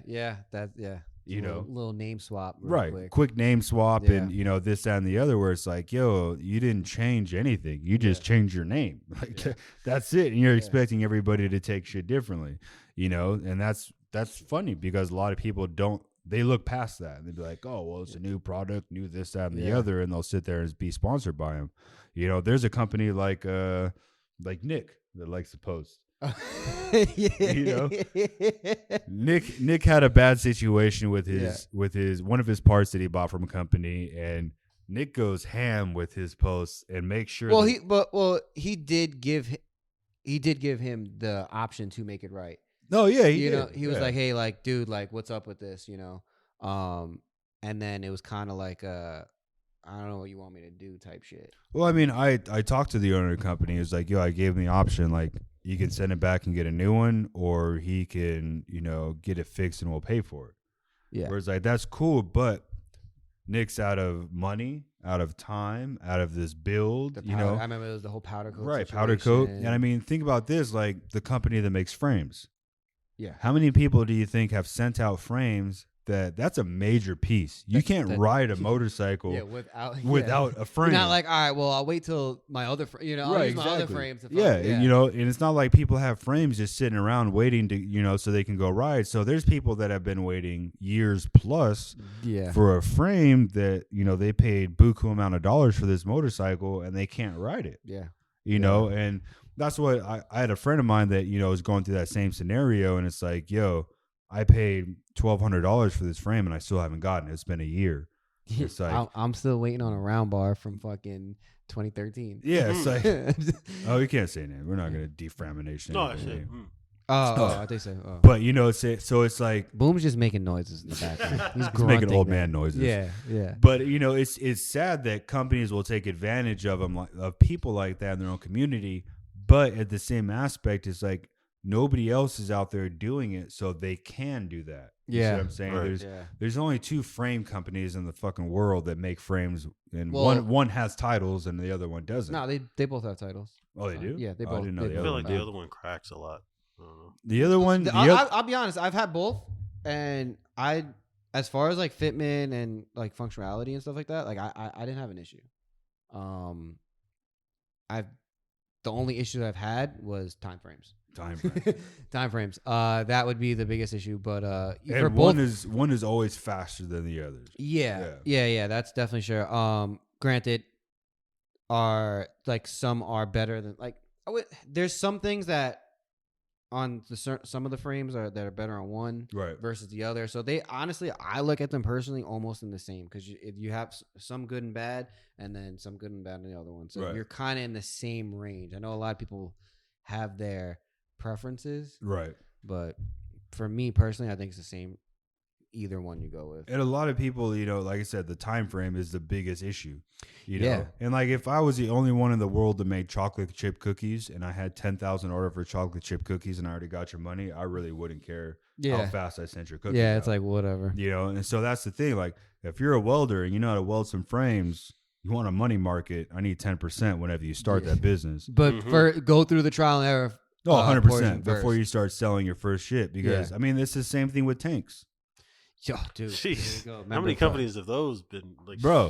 You know, little name swap, real right? quick. Name swap, Yeah. and this, that, and the other. Where it's like, yo, you didn't change anything. You just changed your name. Like that's it. And you're expecting everybody to take shit differently. And that's funny because a lot of people don't. They look past that and they'd be like, oh, well, it's a new product, new this, that, and the other, and they'll sit there and be sponsored by them. There's a company like Nick that likes to post. Nick had a bad situation with his one of his parts that he bought from a company, and Nick goes ham with his posts and makes sure. He did give him the option to make it right. No, yeah, he was like, hey, like, dude, like, what's up with this, and then it was kind of like I don't know what you want me to do type shit. Well, I mean, I talked to the owner of the company. He was like, yo, I gave him the option, like, you can send it back and get a new one, or he can, get it fixed and we'll pay for it. Yeah. Whereas, like, that's cool, but Nick's out of money, out of time, out of this build, I remember it was the whole powder coat. Right, situation. powder coat. And I mean, think about this, like, the company that makes frames. Yeah. How many people do you think have sent out frames that's a major piece? You can't ride a motorcycle without a frame. You're not like, all right, well, I'll wait till my other I'll use my other frames. And it's not like people have frames just sitting around waiting to, so they can go ride. So there's people that have been waiting years plus for a frame that, they paid buku amount of dollars for this motorcycle and they can't ride it. Yeah. And that's what I had a friend of mine that, was going through that same scenario, and it's like, yo, I paid $1,200 for this frame and I still haven't gotten it. It's been a year. It's like, I'm still waiting on a round bar from fucking 2013. Yeah, it's like, oh, you can't say that. We're not going to deframe a nation. No, I say. I think so. Oh. But so it's like Boom's just making noises in the background. He's making old man noises. Yeah. But it's sad that companies will take advantage of of people like that in their own community. But at the same aspect, it's like nobody else is out there doing it, so they can do that. You see what I'm saying? Right. There's only 2 frame companies in the fucking world that make frames, and one has titles and the other one doesn't. No, they both have titles. Oh, they do? Yeah, they both. I didn't know I feel like the other one cracks a lot. I don't know. The other one, I'll be honest. I've had both, and as far as like fitment and like functionality and stuff like that, like I didn't have an issue. The only issue I've had was time frames. Time frames. That would be the biggest issue. But and one is always faster than the others. Yeah. That's definitely sure. Granted, some are better than there's some things that on some of the frames that are better on one versus the other. So they honestly, I look at them personally almost in the same, because you have some good and bad, and then some good and bad in the other one. So you're kind of in the same range. I know a lot of people have their preferences, right? But for me personally, I think it's the same. Either one you go with. And a lot of people, like I said, the time frame is the biggest issue. And like if I was the only one in the world to make chocolate chip cookies and I had 10,000 order for chocolate chip cookies and I already got your money, I really wouldn't care how fast I sent your cookies. Yeah, it's like whatever. And so that's the thing. Like if you're a welder and you know how to weld some frames, you want a money market, I need 10% whenever you start that business. But go through the trial and error. Oh, 100% before you start selling your first shit. Because I mean, it's the same thing with tanks. Yo, dude. Jeez. How many companies have those been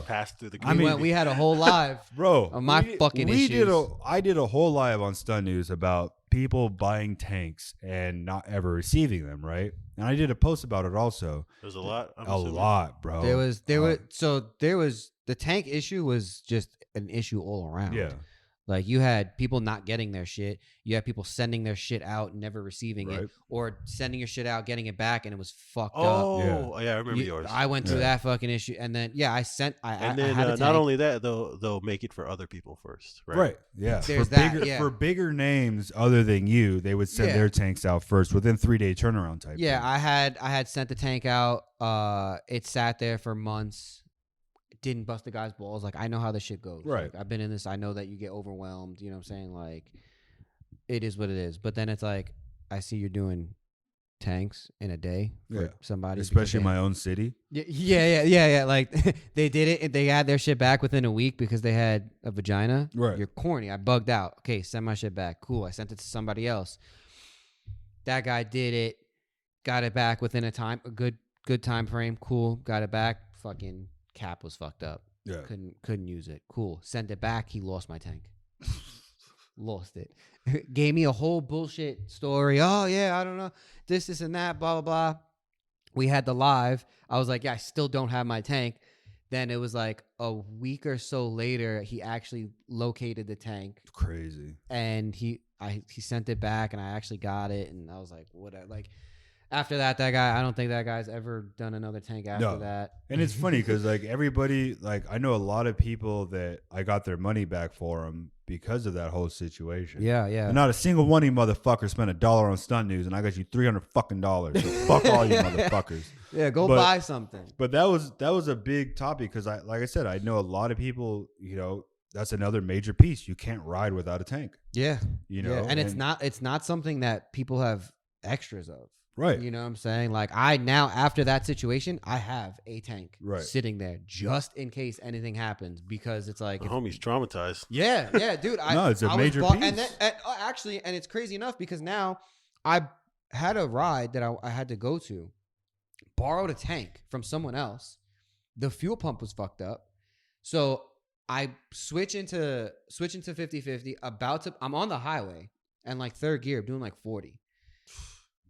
passed through the community? We had a whole live of my issues. I did a whole live on Stun News about people buying tanks and not ever receiving them, right? And I did a post about it also. There's a lot. A lot, bro. There was the tank issue was just an issue all around. Yeah. Like you had people not getting their shit. You had people sending their shit out and never receiving it, or sending your shit out, getting it back, and it was fucked up. Oh, yeah, I remember yours. I went through that fucking issue, and then I sent. And then not only that, they'll make it for other people first, right? Right. Yeah. There's for bigger names other than you, they would send their tanks out first within 3-day turnaround type. Yeah, thing. I had sent the tank out. It sat there for months. Didn't bust the guy's balls. Like, I know how this shit goes. Right. Like, I've been in this. I know that you get overwhelmed. You know what I'm saying? Like, it is what it is. But then it's like, I see you're doing tanks in a day for somebody. Especially in my own city. Yeah. Like, they did it. And they had their shit back within a week because they had a vagina. Right. You're corny. I bugged out. Okay, send my shit back. Cool. I sent it to somebody else. That guy did it. Got it back within a good good time frame. Cool. Got it back. Fucking cap was fucked up. Yeah. Couldn't use it. Cool. Sent it back. He lost my tank. Lost it. Gave me a whole bullshit story. Oh yeah, I don't know. This and that, blah, blah, blah. We had the live. I was like, yeah, I still don't have my tank. Then it was like a week or so later, he actually located the tank Crazy. and he sent it back and I actually got it. And I was like, what? Like after that guy, I don't think that guy's ever done another tank after that. And it's funny because like everybody, like I know a lot of people that I got their money back for them because of that whole situation. Yeah. And not a single one of you motherfuckers spent $1 on stunt news, and I got you $300 fucking dollars. So fuck all you motherfuckers. Yeah, go But- buy something. But that was a big topic because like I said, I know a lot of people. You know, that's another major piece. You can't ride without a tank. Yeah. You know, and it's not something that people have extras of. right. You know what I'm saying? Like I now after that situation, I have a tank Right. sitting there just in case anything happens because it's like The homie's traumatized. yeah, dude. No, it's a I was major And piece. then actually, and it's crazy enough because now I had a ride that I had to go to, borrowed a tank from someone else. The fuel pump was fucked up, so I switch into 50-50. I'm on the highway and like third gear, doing like 40.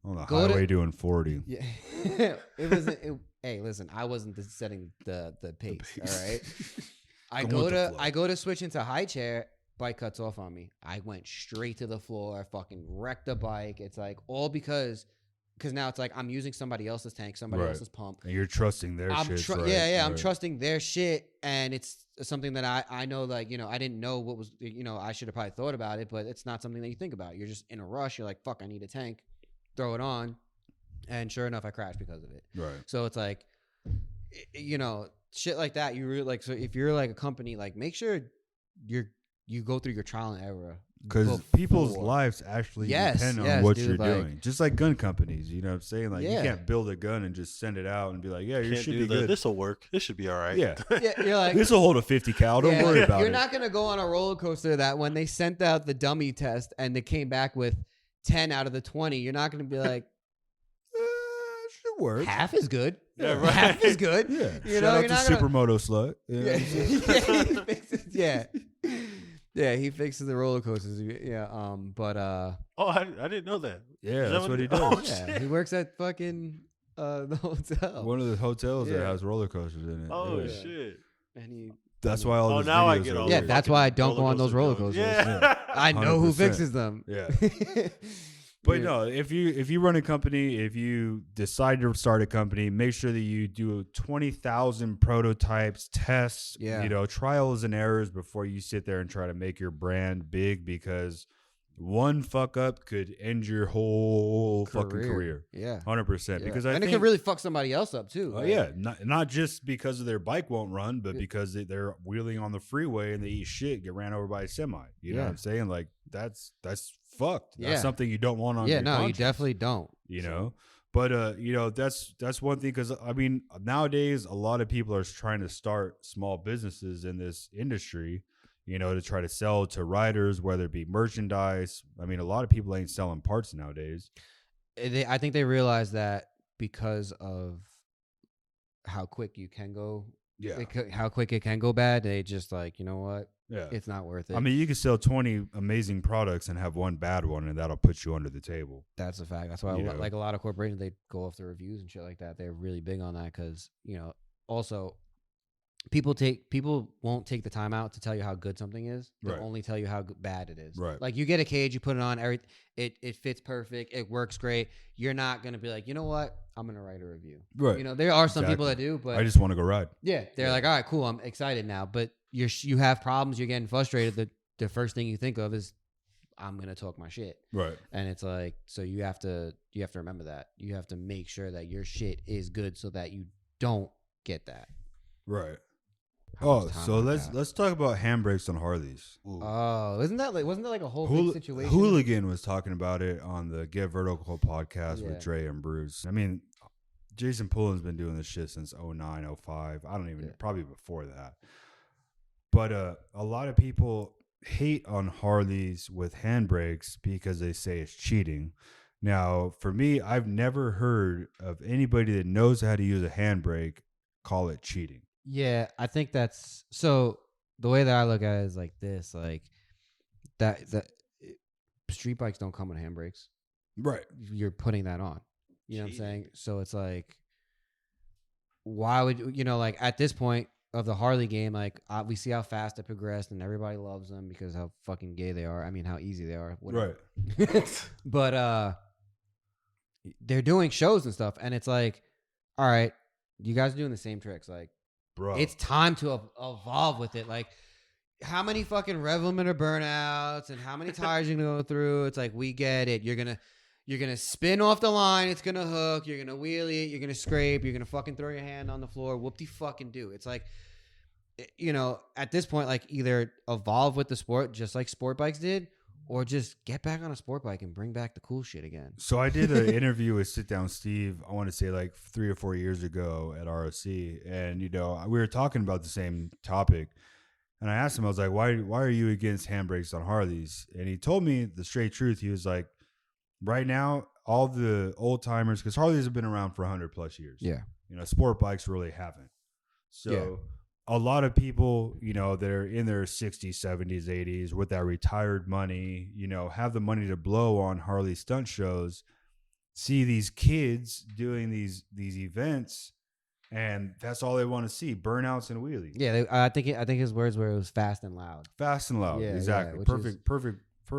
On the Go to- highway doing 40. Yeah, it wasn't. Hey, listen, I wasn't setting the pace. All right, Going with the flow. I go to switch into high chair. Bike cuts off on me. I went straight to the floor. Fucking wrecked the bike. It's like all because now it's like I'm using somebody else's tank, somebody Right. else's pump. And you're trusting their shit. Right, Yeah. I'm right. trusting their shit, and it's something that I know. Like I didn't know what was. I should have probably thought about it, but it's not something that you think about. You're just in a rush. You're like, fuck, I need a tank. Throw it on, and sure enough, I crashed because of it. Right. So it's like, shit like that. You really like. So if you're like a company, like make sure you go through your trial and error. Because people's before. lives actually Yes, depend on yes, what dude, you're like- doing. Just like gun companies, you know what I'm saying? Like you Yeah. can't build a gun and just send it out and be like, yeah, you Can't should do be that. good. This will work. This should be all right. Yeah. Yeah, you're like. This will hold a 50 cal. Don't Yeah, worry about You're it. not gonna go on a roller coaster that when they sent out the dummy test and they came back with 10 out of the 20, you're not gonna be like should work. half is good. Yeah, right. Half is good. Yeah. You Shout know, out you're to not gonna- Supermoto Slut. You know what I'm saying? Yeah, he fixes, yeah. Yeah, he fixes the roller coasters. Yeah, but Oh, I didn't know that. Yeah, Is that that's what he does. Oh, yeah, shit. he works at fucking the hotel. One of the hotels that Yeah. has roller coasters in it. Oh Yeah. shit. And he, That's why all Oh, those now I videos get are all. Yeah, the weird. that's fucking why I don't go on those roller jokes. coasters. Yeah. I know who 100%. fixes them. Yeah. But Yeah. no, if you run a company, if you decide to start a company, make sure that you do 20,000 prototypes, tests, Yeah. trials and errors before you sit there and try to make your brand big, because one fuck up could end your whole fucking career. Yeah. 100%. Yeah. Because and it can really fuck somebody else up too. Oh like- yeah, not just because of their bike won't run, but Yeah. because they're wheeling on the freeway and they eat shit, get ran over by a semi. You know what Yeah. I'm saying? Like that's fucked. That's Yeah. something you don't want on Yeah, your no, you conscience, definitely don't. you know. But that's one thing, because I mean nowadays a lot of people are trying to start small businesses in this industry, to try to sell to riders, whether it be merchandise. I mean, a lot of people ain't selling parts nowadays. I think they realize that because of how quick you can go, Yeah, how quick it can go bad. They just like, you know what, yeah. it's not worth it. I mean, you can sell 20 amazing products and have one bad one, and that'll put you under the table. that's a fact. That's why, You know. like a lot of corporations, they go off the reviews and shit like that. They're really big on that because also people won't take the time out to tell you how good something is. They'll Right. only tell you how bad it is. Right. Like you get a cage, you put it on, it fits perfect, it works great. You're not gonna be like, you know what, I'm gonna write a review. Right. There are some people that Exactly. do, but I just want to go ride. yeah, they're Yeah. like, all right, cool, I'm excited now. But you have problems, you're getting frustrated. The first thing you think of is, I'm gonna talk my shit, Right. and it's like, so you have to remember that. You have to make sure that your shit is good so that you don't get that. Right. How Oh, much time so I let's got? talk about handbrakes on Harleys. Oh, wasn't that like a whole big situation? Hooligan was talking about it on the Get Vertical podcast Yeah. with Dre and Bruce. I mean, Jason Pullen's been doing this shit since 09, 05. I don't even, Yeah. probably before that. But a lot of people hate on Harleys with handbrakes because they say it's cheating. Now, for me, I've never heard of anybody that knows how to use a handbrake call it cheating. Yeah, I think that's so. The way that I look at it is like this, like that street bikes don't come with handbrakes. Right. You're putting that on. You know what I'm Cheating. saying? So it's like, why would like at this point of the Harley game, like we see how fast it progressed and everybody loves them because how fucking gay they are. I mean, how easy they are. Whatever. Right. But they're doing shows and stuff, and it's like, all right, you guys are doing the same tricks. Like, Bro. it's time to evolve with it. Like, how many fucking rev limiter burnouts and how many tires you're gonna go through? It's like, we get it. You're gonna spin off the line. It's gonna hook. You're gonna wheelie it. You're gonna scrape. You're gonna fucking throw your hand on the floor. Whoop de fucking do. It's like, at this point, like either evolve with the sport just like sport bikes did, or just get back on a sport bike and bring back the cool shit again. So I did an interview with Sit Down Steve, I want to say like 3 or 4 years ago at ROC. And, we were talking about the same topic. And I asked him, I was like, why are you against handbrakes on Harleys? And he told me the straight truth. He was like, right now, all the old timers, because Harleys have been around for 100 plus years. Yeah. Sport bikes really haven't. So a lot of people, that are in their 60s, 70s, 80s with that retired money, have the money to blow on Harley stunt shows, see these kids doing these events, and that's all they want to see: burnouts and wheelies. Yeah, I think his words were it was fast and loud. Fast and loud. Yeah, exactly. yeah, Perfect.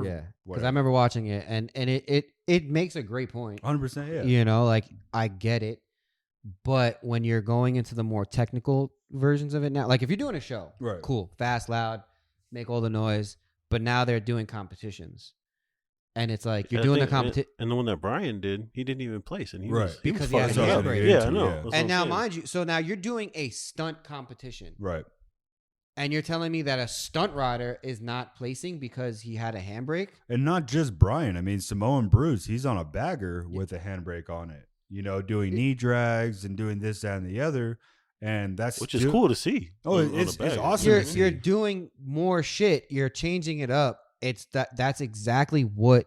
Yeah, because I remember watching it, and it makes a great point. 100%. Yeah. Like I get it, but when you're going into the more technical versions of it now, like if you're doing a show, Right. Cool, fast, loud, make all the noise, but now they're doing competitions, and it's like you're doing the competition. And the one that Brian did, he didn't even place, and he Right. was Because he he was had a fucking up. handbrake. Yeah, I know. Yeah. That's what And I'm now, saying. mind you, so now you're doing a stunt competition, Right. and you're telling me that a stunt rider is not placing because he had a handbrake? And not just Brian. I mean, Samoan Bruce, he's on a bagger with a handbrake on it, doing knee drags and doing this, that, and the other. And that's which is cool to see. Oh, on it's the bag. awesome. You're doing more shit. You're changing it up. It's that's exactly what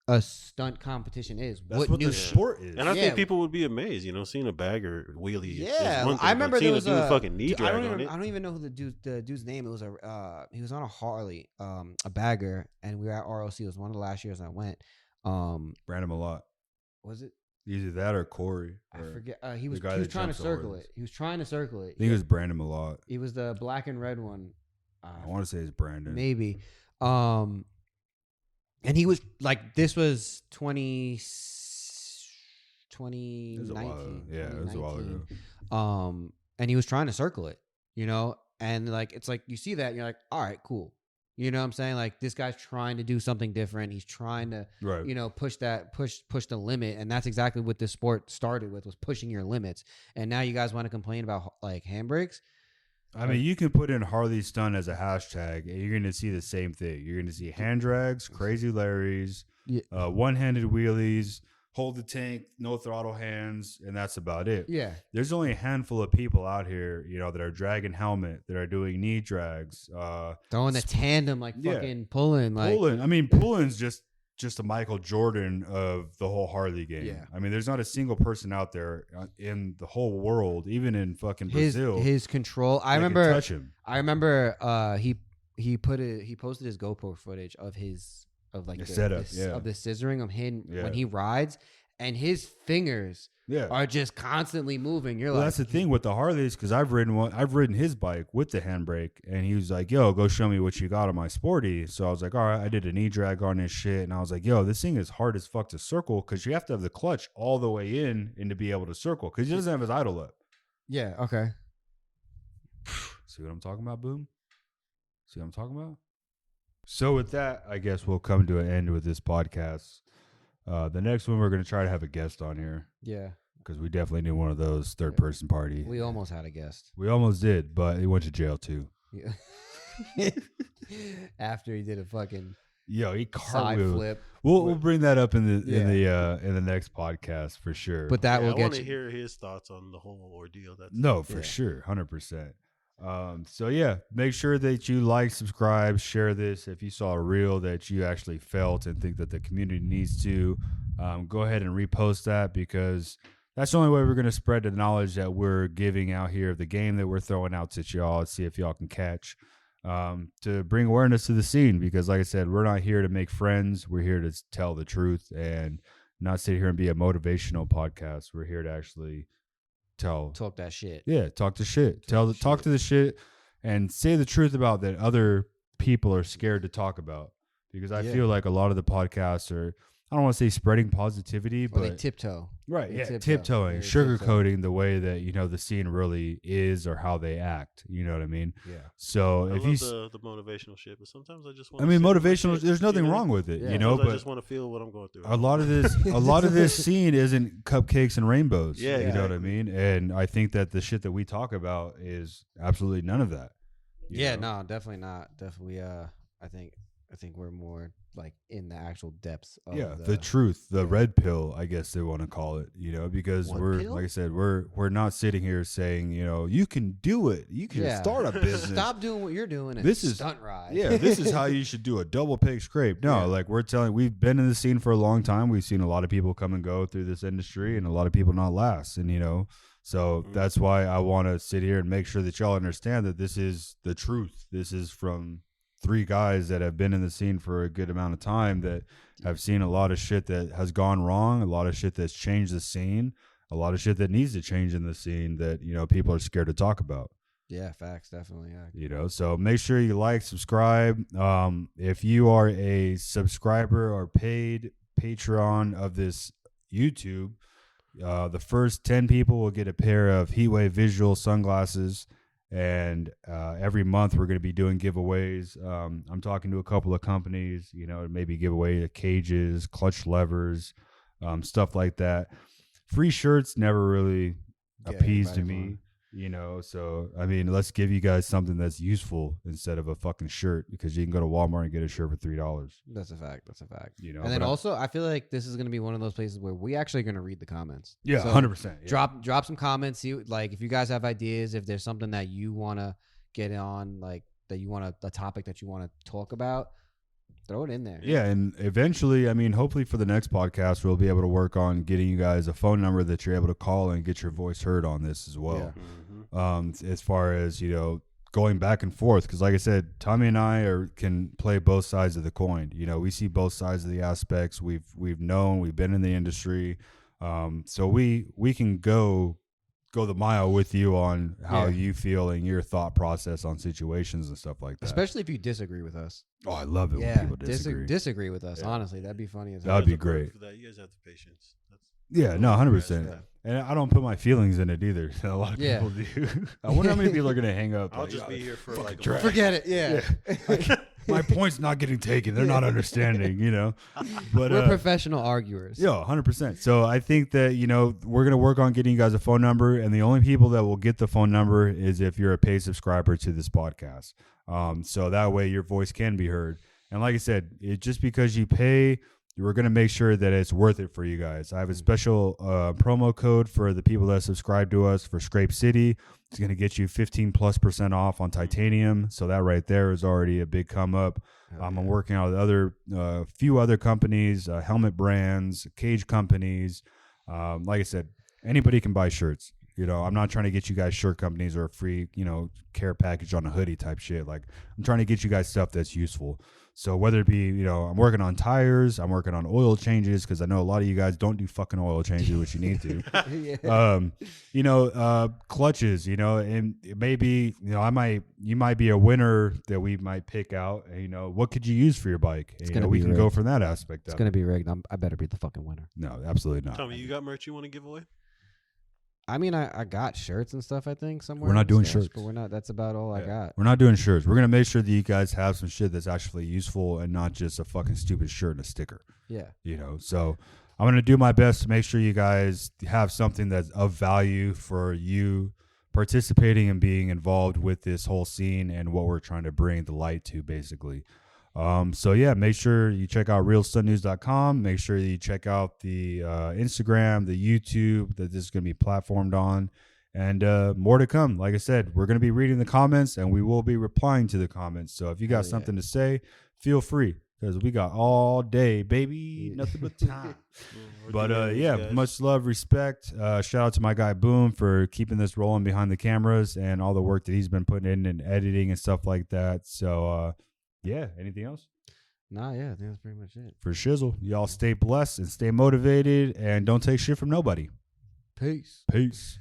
a stunt competition is. That's what new the sport is. And I Yeah. think people would be amazed, seeing a bagger wheelie. is Yeah, one thing, I but remember seeing there was a dude a fucking knee dude, drag on it. I don't even know who the dude's name. It was he was on a Harley, a bagger, and we were at ROC. It was one of the last years I went. Brandon Malott. Was it? Either that or Corey. I or- forget. He was guy that trying to jumps the circle horses. it. He was trying to circle it. I think it was Brandon Malott. He was the black and red one. I want to say it's Brandon. Maybe. And he was like, this was 2019. It was a while. Yeah, it was a while ago. And he was trying to circle it, and like, it's like, you see that and you're like, all right, cool. You know what I'm saying? Like, this guy's trying to do something different. He's trying to, Right. push the limit. And that's exactly what this sport started with, was pushing your limits. And now you guys want to complain about like handbrakes? I mean, you can put in Harley stunt as a hashtag, and you're going to see the same thing. You're going to see hand drags, crazy Larrys, Yeah. one-handed wheelies, hold the tank, no throttle hands, and that's about it. Yeah. There's only a handful of people out here, that are dragging helmet, that are doing knee drags, Throwing the tandem, like Yeah. fucking pulling, like pulling. I mean, pulling's just a Michael Jordan of the whole Harley game. Yeah. I mean, there's not a single person out there in the whole world, even in fucking Brazil, his control. I that can remember touch him. he posted his GoPro footage of like The setup, yeah. of the scissoring of him Yeah. when he rides, and his fingers Yeah. are just constantly moving. You're Well, like, that's the thing with the Harleys, because I've ridden his bike with the handbrake, and he was like, "Yo, go show me what you got on my Sporty." So I was like, "All right," I did a knee drag on this shit, and I was like, "Yo, this thing is hard as fuck to circle, because you have to have the clutch all the way in and to be able to circle, because he doesn't have his idle up." yeah, okay. See what I'm talking about, Boom? See what I'm talking about? So with that, I guess we'll come to an end with this podcast. The next one, we're going to try to have a guest on here, Yeah, because we definitely need one of those third-person party. we almost had a guest. We almost did, but he went to jail too. Yeah. After he did a fucking Yo, he side cartwheeled. flip, We'll bring that up in the Yeah. in the next podcast for sure. but that Yeah, will I get want to you. hear his thoughts on the whole ordeal. That's no, for Yeah. sure, 100%. So yeah, make sure that you like, subscribe, share this. If you saw a reel that you actually felt and think that the community needs to, go ahead and repost that, because that's the only way we're going to spread the knowledge that we're giving out here of the game that we're throwing out to y'all, see if y'all can catch, to bring awareness to the scene. Because like I said, we're not here to make friends. We're here to tell the truth and not sit here and be a motivational podcast. We're here to actually talk that shit. Yeah, talk to shit. Talk to the shit and say the truth about that other people are scared to talk about. Because I feel like a lot of the podcasts are, I don't want to say spreading positivity, but they tiptoe. Right, They yeah, tiptoe. tiptoeing, sugarcoating the way that, the scene really is or how they act. You know what I mean? Yeah. So I if love the motivational shit, but sometimes I just want. motivational. There's nothing wrong with it, But But I just want to feel what I'm going through. a lot of this scene isn't cupcakes and rainbows. Yeah, you know what I exactly. mean. And I think that the shit that we talk about is absolutely none of that. you Yeah, know? no, definitely not. Definitely. I think we're more like in the actual depths of The truth, the yeah. red pill, I guess they want to call it, because One we're pill? like I said, we're not sitting here saying, you can do it, you can start a business. Stop doing what you're doing. And This is- stunt ride. Yeah, this is how you should do a double pig scrape. No, Yeah. like we've been in the scene for a long time. We've seen a lot of people come and go through this industry, and a lot of people not last. And so that's why I want to sit here and make sure that y'all understand that this is the truth. This is from 3 guys that have been in the scene for a good amount of time, that have seen a lot of shit that has gone wrong, a lot of shit that's changed the scene, a lot of shit that needs to change in the scene that people are scared to talk about. Yeah, facts, definitely. Yeah. So make sure you like, subscribe. If you are a subscriber or paid Patreon of this YouTube, the first 10 people will get a pair of Heatwave Visual sunglasses. And every month we're going to be doing giveaways. I'm talking to a couple of companies, maybe give away cages, clutch levers, stuff like that. Free shirts never really appeased anybody me, So, I mean, let's give you guys something that's useful instead of a fucking shirt, because you can go to Walmart and get a shirt for $3. That's a fact. And but then also, I feel like this is going to be one of those places where we actually going to read the comments. Yeah, So 100%. Yeah. Drop some comments. See, like, if you guys have ideas, if there's something that you want to get on, like that you want a topic that you want to talk about, throw it in there. Yeah, and eventually, I mean, hopefully for the next podcast, we'll be able to work on getting you guys a phone number that you're able to call and get your voice heard on this as well. Mm-hmm. As far as, going back and forth, because like I said, Tommy and I can play both sides of the coin. We see both sides of the aspects. We've been in the industry, so we can go the mile with you on how you feel and your thought process on situations and stuff like that. Especially if you disagree with us. Oh, I love it when Yeah, people disagree. disagree with us. Yeah. Honestly, that'd be funny as That'd hell. be You guys are great. perfect for that. You guys have the patience. Yeah, no, 100%. Yeah. And I don't put my feelings in it either. A lot of Yeah. people do. I wonder how many people are going to hang up. I'll like, just be here for like a trash. month. Forget it. Yeah. my point's not getting taken. They're not understanding, But We're professional arguers. yeah, 100%. So I think that, we're going to work on getting you guys a phone number. And the only people that will get the phone number is if you're a paid subscriber to this podcast. So that way your voice can be heard. And like I said, just because you pay, we're going to make sure that it's worth it for you guys. I have a special promo code for the people that subscribe to us for Scrape City. It's going to get you 15+% off on titanium. So that right there is already a big come up. I'm working out with few other companies, helmet brands, cage companies. Like I said, anybody can buy shirts. I'm not trying to get you guys shirt companies or a free, care package on a hoodie type shit. Like, I'm trying to get you guys stuff that's useful. So whether it be, I'm working on tires, I'm working on oil changes, because I know a lot of you guys don't do fucking oil changes, which you need to. Clutches, and it may be, you might be a winner that we might pick out. And, what could you use for your bike? And, we can go from that aspect. It's going to be rigged. I better be the fucking winner. No, absolutely not. Tommy, you got merch you want to give away? I mean, I got shirts and stuff, I think, somewhere. We're not doing Stash, shirts. But we're not. That's about all I got. We're not doing shirts. We're going to make sure that you guys have some shit that's actually useful and not just a fucking stupid shirt and a sticker. Yeah. So I'm going to do my best to make sure you guys have something that's of value for you participating and being involved with this whole scene and what we're trying to bring the light to, basically. So yeah, make sure you check out realstuntnews.com. Make sure you check out the Instagram, the YouTube that this is going to be platformed on, and more to come. Like I said, we're going to be reading the comments and we will be replying to the comments. So if you got something to say, feel free. because we got all day, baby. Nothing but time. But yeah, guys. much love, respect. Shout out to my guy Boom for keeping this rolling behind the cameras and all the work that he's been putting in and editing and stuff like that. So yeah, anything else? Nah, yeah, I think that's pretty much it. For shizzle, y'all stay blessed and stay motivated and don't take shit from nobody. Peace. Peace.